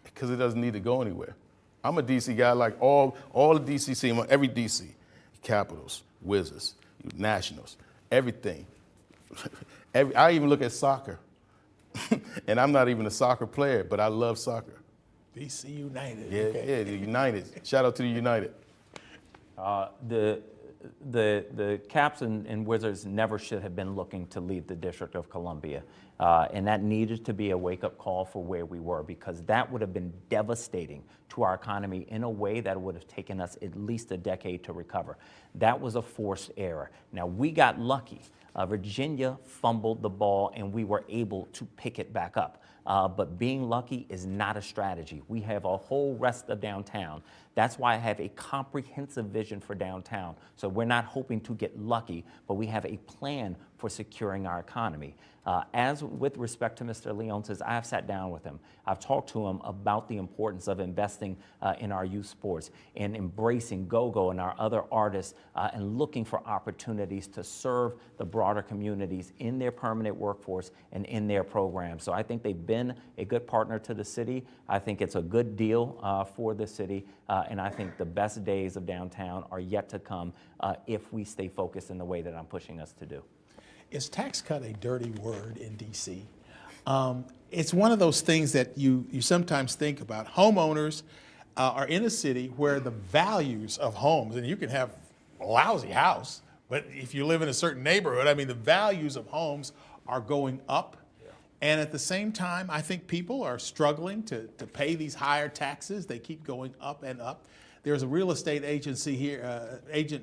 because it doesn't need to go anywhere. I'm a D.C. guy like all the D.C. team, every D.C. Capitals, Wizards, Nationals, everything. I even look at soccer. And I'm not even a soccer player, but I love soccer. D.C. United. Yeah, okay. yeah, the United. Shout out to the United. The Caps and Wizards never should have been looking to leave the District of Columbia. And that needed to be a wake-up call for where we were, because that would have been devastating to our economy in a way that would have taken us at least a decade to recover. That was a forced error. Now, we got lucky. Virginia fumbled the ball, and we were able to pick it back up. But being lucky is not a strategy. We have a whole rest of downtown. That's why I have a comprehensive vision for downtown. So we're not hoping to get lucky, but we have a plan for securing our economy. As with respect to Mr. Leonsis, I have sat down with him. I've talked to him about the importance of investing in our youth sports and embracing go-go and our other artists and looking for opportunities to serve the broader communities in their permanent workforce and in their programs. So I think they've been a good partner to the city. I think it's a good deal for the city. And I think the best days of downtown are yet to come if we stay focused in the way that I'm pushing us to do. Is tax cut a dirty word in D.C.? It's one of those things that you sometimes think about. Homeowners are in a city where the values of homes, and you can have a lousy house, but if you live in a certain neighborhood, I mean, the values of homes are going up. Yeah. And at the same time, I think people are struggling to pay these higher taxes. They keep going up and up. There's a real estate agent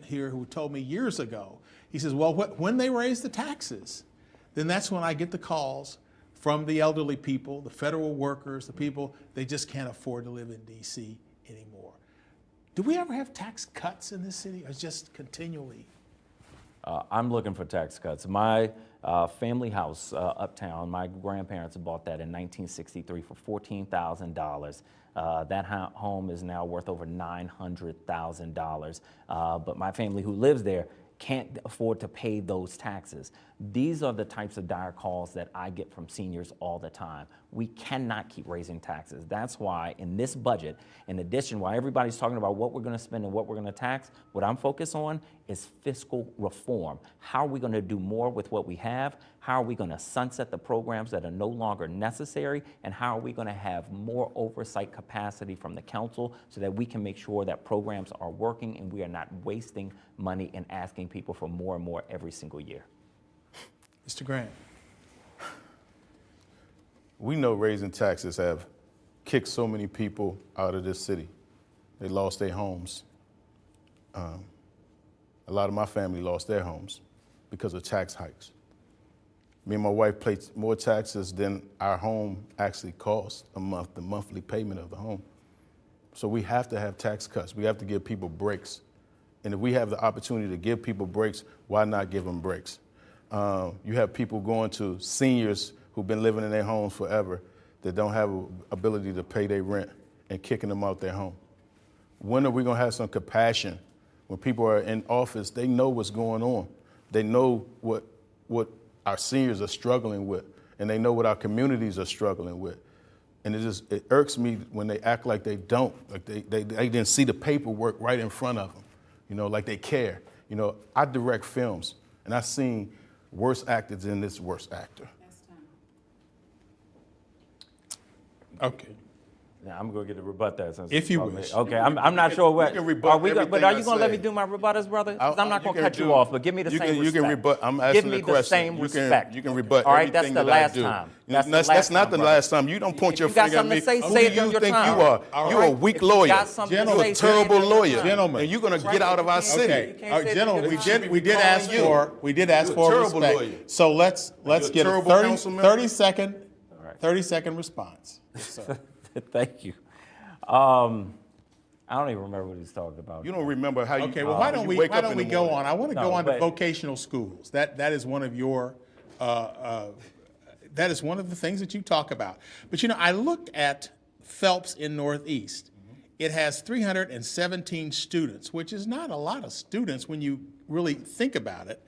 here who told me years ago, he says, well, when they raise the taxes, then that's when I get the calls from the elderly people, the federal workers, the people, they just can't afford to live in D.C. anymore. Do we ever have tax cuts in this city, or just continually? I'm looking for tax cuts. My Family house uptown. My grandparents bought that in 1963 for $14,000. That home is now worth over $900,000. But my family who lives there can't afford to pay those taxes. These are the types of dire calls that I get from seniors all the time. We cannot keep raising taxes. That's why in this budget, in addition, while everybody's talking about what we're going to spend and what we're going to tax, what I'm focused on is fiscal reform. How are we going to do more with what we have? How are we going to sunset the programs that are no longer necessary? And how are we going to have more oversight capacity from the council so that we can make sure that programs are working and we are not wasting money and asking people for more and more every single year? Mr. Grant. We know raising taxes have kicked so many people out of this city. They lost their homes. A lot of my family lost their homes because of tax hikes. Me and my wife paid more taxes than our home actually cost a month, the monthly payment of the home. So we have to have tax cuts. We have to give people breaks. And if we have the opportunity to give people breaks, why not give them breaks? You have people going to seniors who've been living in their homes forever that don't have the ability to pay their rent and kicking them out their home. When are we gonna have some compassion? When people are in office, they know what's going on. They know what our seniors are struggling with, and they know what our communities are struggling with. And it irks me when they act like they don't, like they didn't see the paperwork right in front of them, you know, like they care. You know, I direct films, and I've seen worse actors than this worst actor. Okay. Now I'm going to get to rebut that. Since if you wish. Okay, I'm not sure what. But are you going to let me do my rebuttals, brother? 'Cause I'm not going to cut you off, but give me the same respect. You can rebut. I'm asking the question. Give me the same respect. You can rebut. All right, that's everything the that I last do. time. That's not the last time. You don't point your finger at me. Who do you think you are? You're a weak lawyer. You're a terrible lawyer. Gentlemen. And you're going to get out of our city. Okay. Gentlemen, we did ask for respect. So let's get a 30-second response. Yes, sir. Thank you. I don't even remember what he's talking about. You don't remember how you. Okay, well, why don't we go on? I want to go on to vocational schools. That is one of your. That is one of the things that you talk about. But you know, I looked at Phelps in Northeast. It has 317 students, which is not a lot of students when you really think about it.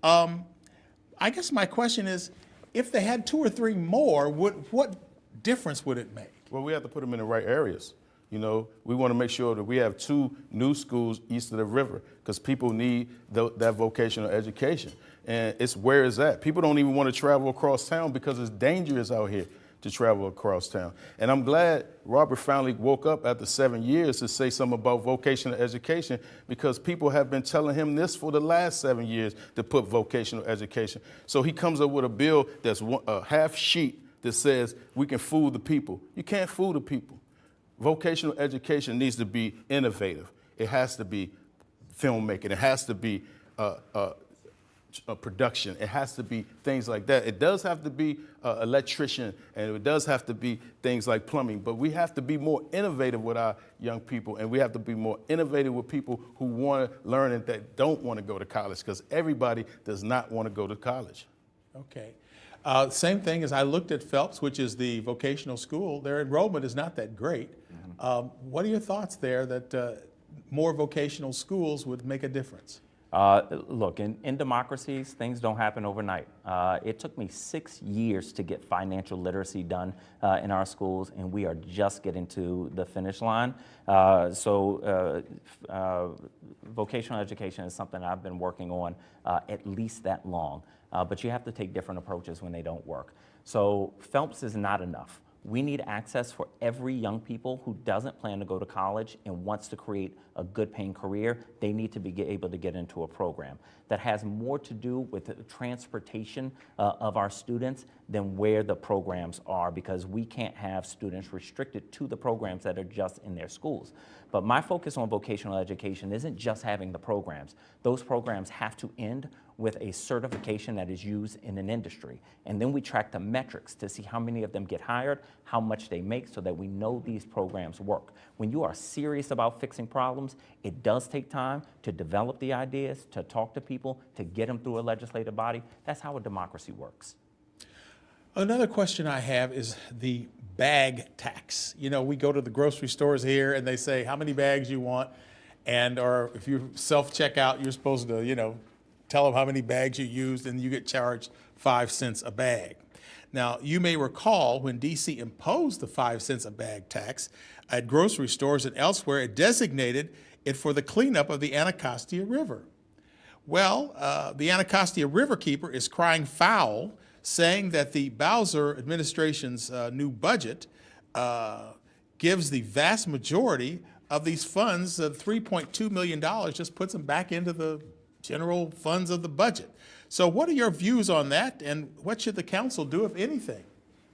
I guess my question is, if they had 2 or 3 more, what difference would it make? Well, we have to put them in the right areas. You know, we want to make sure that we have 2 new schools east of the river because people need that vocational education. And it's where is that? People don't even want to travel across town because it's dangerous out here to travel across town. And I'm glad Robert finally woke up after 7 years to say something about vocational education because people have been telling him this for the last 7 years to put vocational education. So he comes up with a bill that's a half sheet that says we can fool the people. You can't fool the people. Vocational education needs to be innovative. It has to be filmmaking. It has to be production. It has to be things like that. It does have to be electrician, and it does have to be things like plumbing. But we have to be more innovative with our young people, and we have to be more innovative with people who want to learn and that don't want to go to college, because everybody does not want to go to college. Okay. Same thing as I looked at Phelps, which is the vocational school. Their enrollment is not that great. What are your thoughts there that more vocational schools would make a difference? Look, in democracies, things don't happen overnight. It took me 6 years to get financial literacy done in our schools, and we are just getting to the finish line. Vocational education is something I've been working on at least that long. But you have to take different approaches when they don't work. So Phelps is not enough. We need access for every young people who doesn't plan to go to college and wants to create a good paying career. They need to be able to get into a program that has more to do with the transportation of our students than where the programs are, because we can't have students restricted to the programs that are just in their schools. But my focus on vocational education isn't just having the programs. Those programs have to end with a certification that is used in an industry. And then we track the metrics to see how many of them get hired, how much they make, so that we know these programs work. When you are serious about fixing problems, it does take time to develop the ideas, to talk to people, to get them through a legislative body. That's how a democracy works. Another question I have is the bag tax. You know, we go to the grocery stores here and they say how many bags you want, or if you self-checkout, you're supposed to, you know, tell them how many bags you used, and you get charged 5 cents a bag. Now, you may recall when DC imposed the 5 cents a bag tax at grocery stores and elsewhere, it designated it for the cleanup of the Anacostia River. Well, the Anacostia Riverkeeper is crying foul, saying that the Bowser administration's new budget gives the vast majority of these funds, $3.2 million, just puts them back into the general funds of the budget. So what are your views on that, and what should the council do, if anything?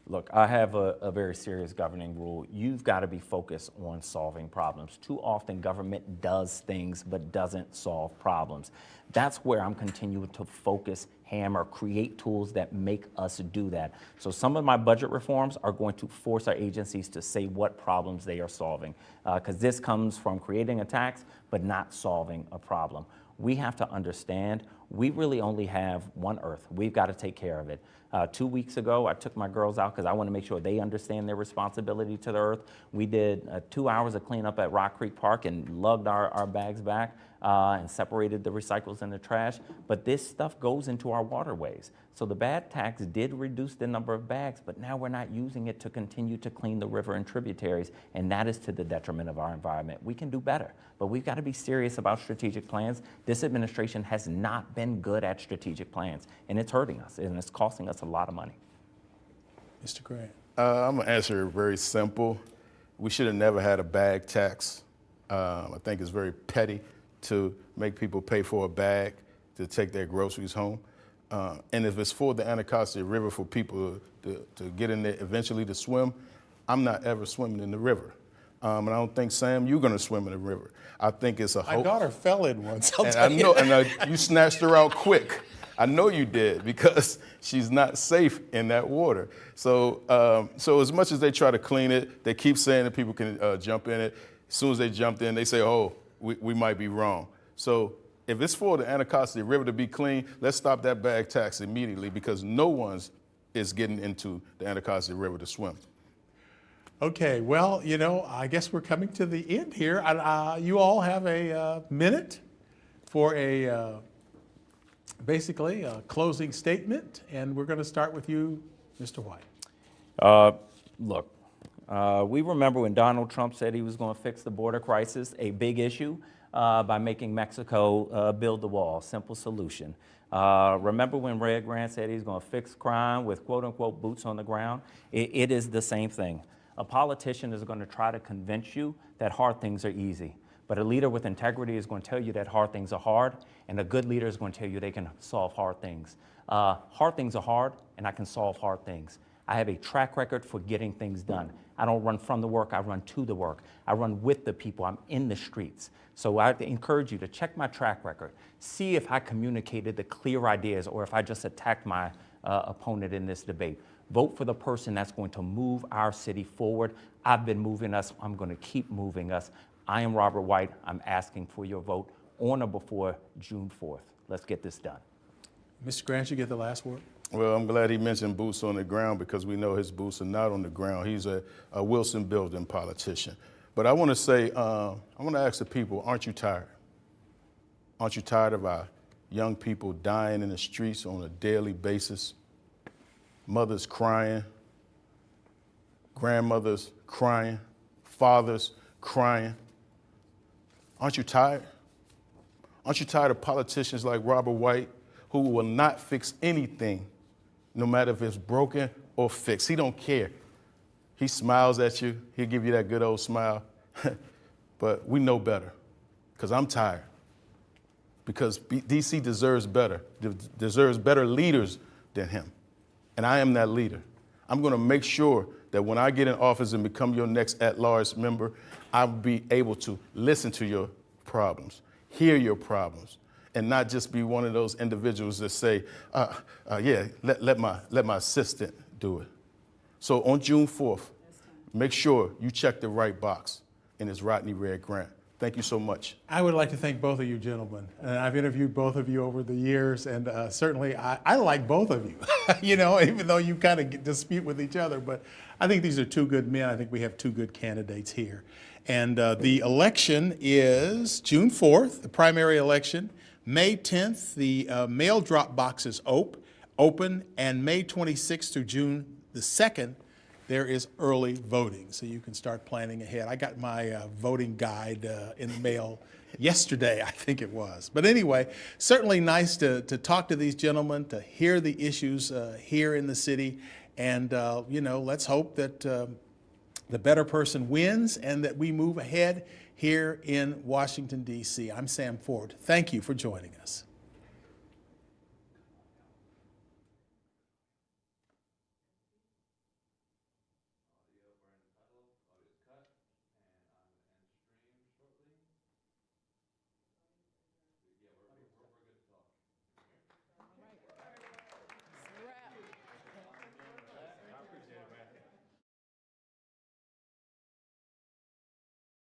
Look, I have a very serious governing rule. You've got to be focused on solving problems. Too often government does things but doesn't solve problems. That's where I'm continuing to focus, hammer, create tools that make us do that. So some of my budget reforms are going to force our agencies to say what problems they are solving, because this comes from creating a tax but not solving a problem. We have to understand we really only have one Earth. We've got to take care of it. 2 weeks ago, I took my girls out because I want to make sure they understand their responsibility to the Earth. We did 2 hours of cleanup at Rock Creek Park and lugged our bags back and separated the recycles and the trash. But this stuff goes into our waterways. So the bag tax did reduce the number of bags, but now we're not using it to continue to clean the river and tributaries, and that is to the detriment of our environment. We can do better, but we've got to be serious about strategic plans. This administration has not been good at strategic plans, and it's hurting us, and it's costing us a lot of money. Mr. Grant. I'm going to answer very simple. We should have never had a bag tax. I think it's very petty to make people pay for a bag to take their groceries home. And if it's for the Anacostia River for people to get in there eventually to swim, I'm not ever swimming in the river. And I don't think, Sam, you're going to swim in the river. I think it's a hoax. My daughter fell in once. You snatched her out quick. I know you did, because she's not safe in that water. So, so as much as they try to clean it, they keep saying that people can jump in it. As soon as they jumped in, they say, oh, we might be wrong. So if it's for the Anacostia River to be clean, let's stop that bag tax immediately, because no one is getting into the Anacostia River to swim. Okay, well, you know, I guess we're coming to the end here. You all have a minute for basically a closing statement, and we're going to start with you, Mr. White. Look, we remember when Donald Trump said he was going to fix the border crisis, a big issue, by making Mexico build the wall. Simple solution. Remember when Red Grant said he's going to fix crime with quote-unquote boots on the ground? It is the same thing. A politician is going to try to convince you that hard things are easy. But a leader with integrity is going to tell you that hard things are hard, and a good leader is going to tell you they can solve hard things. Hard things are hard, and I can solve hard things. I have a track record for getting things done. I don't run from the work, I run to the work. I run with the people, I'm in the streets. So I encourage you to check my track record. See if I communicated the clear ideas or if I just attacked my opponent in this debate. Vote for the person that's going to move our city forward. I've been moving us, I'm going to keep moving us. I am Robert White, I'm asking for your vote on or before June 4th. Let's get this done. Mr. Grant, you get the last word. Well, I'm glad he mentioned boots on the ground, because we know his boots are not on the ground. He's a Wilson building politician. But I want to say, I want to ask the people, aren't you tired? Aren't you tired of our young people dying in the streets on a daily basis? Mothers crying, grandmothers crying, fathers crying. Aren't you tired? Aren't you tired of politicians like Robert White, who will not fix anything, no matter if it's broken or fixed? He don't care. He smiles at you. He'll give you that good old smile. But we know better, because I'm tired. Because DC deserves better, deserves better leaders than him. and I am that leader. I'm going to make sure that when I get in office and become your next at-large member, I'll be able to listen to your problems, hear your problems, and not just be one of those individuals that say, yeah, let my assistant do it. So on June 4th, make sure you check the right box, and it's Rodney Red Grant. Thank you so much. I would like to thank both of you gentlemen. I've interviewed both of you over the years, and certainly I like both of you, you know, even though you kind of dispute with each other. But I think these are two good men. I think we have two good candidates here. And the election is June 4th, the primary election. May 10th, the mail drop box is open, and May 26th through June the 2nd, there is early voting, so you can start planning ahead. I got my voting guide in the mail yesterday, I think it was. But anyway, certainly nice to talk to these gentlemen, to hear the issues here in the city, and you know, let's hope that the better person wins and that we move ahead here in Washington, D.C. I'm Sam Ford. Thank you for joining us.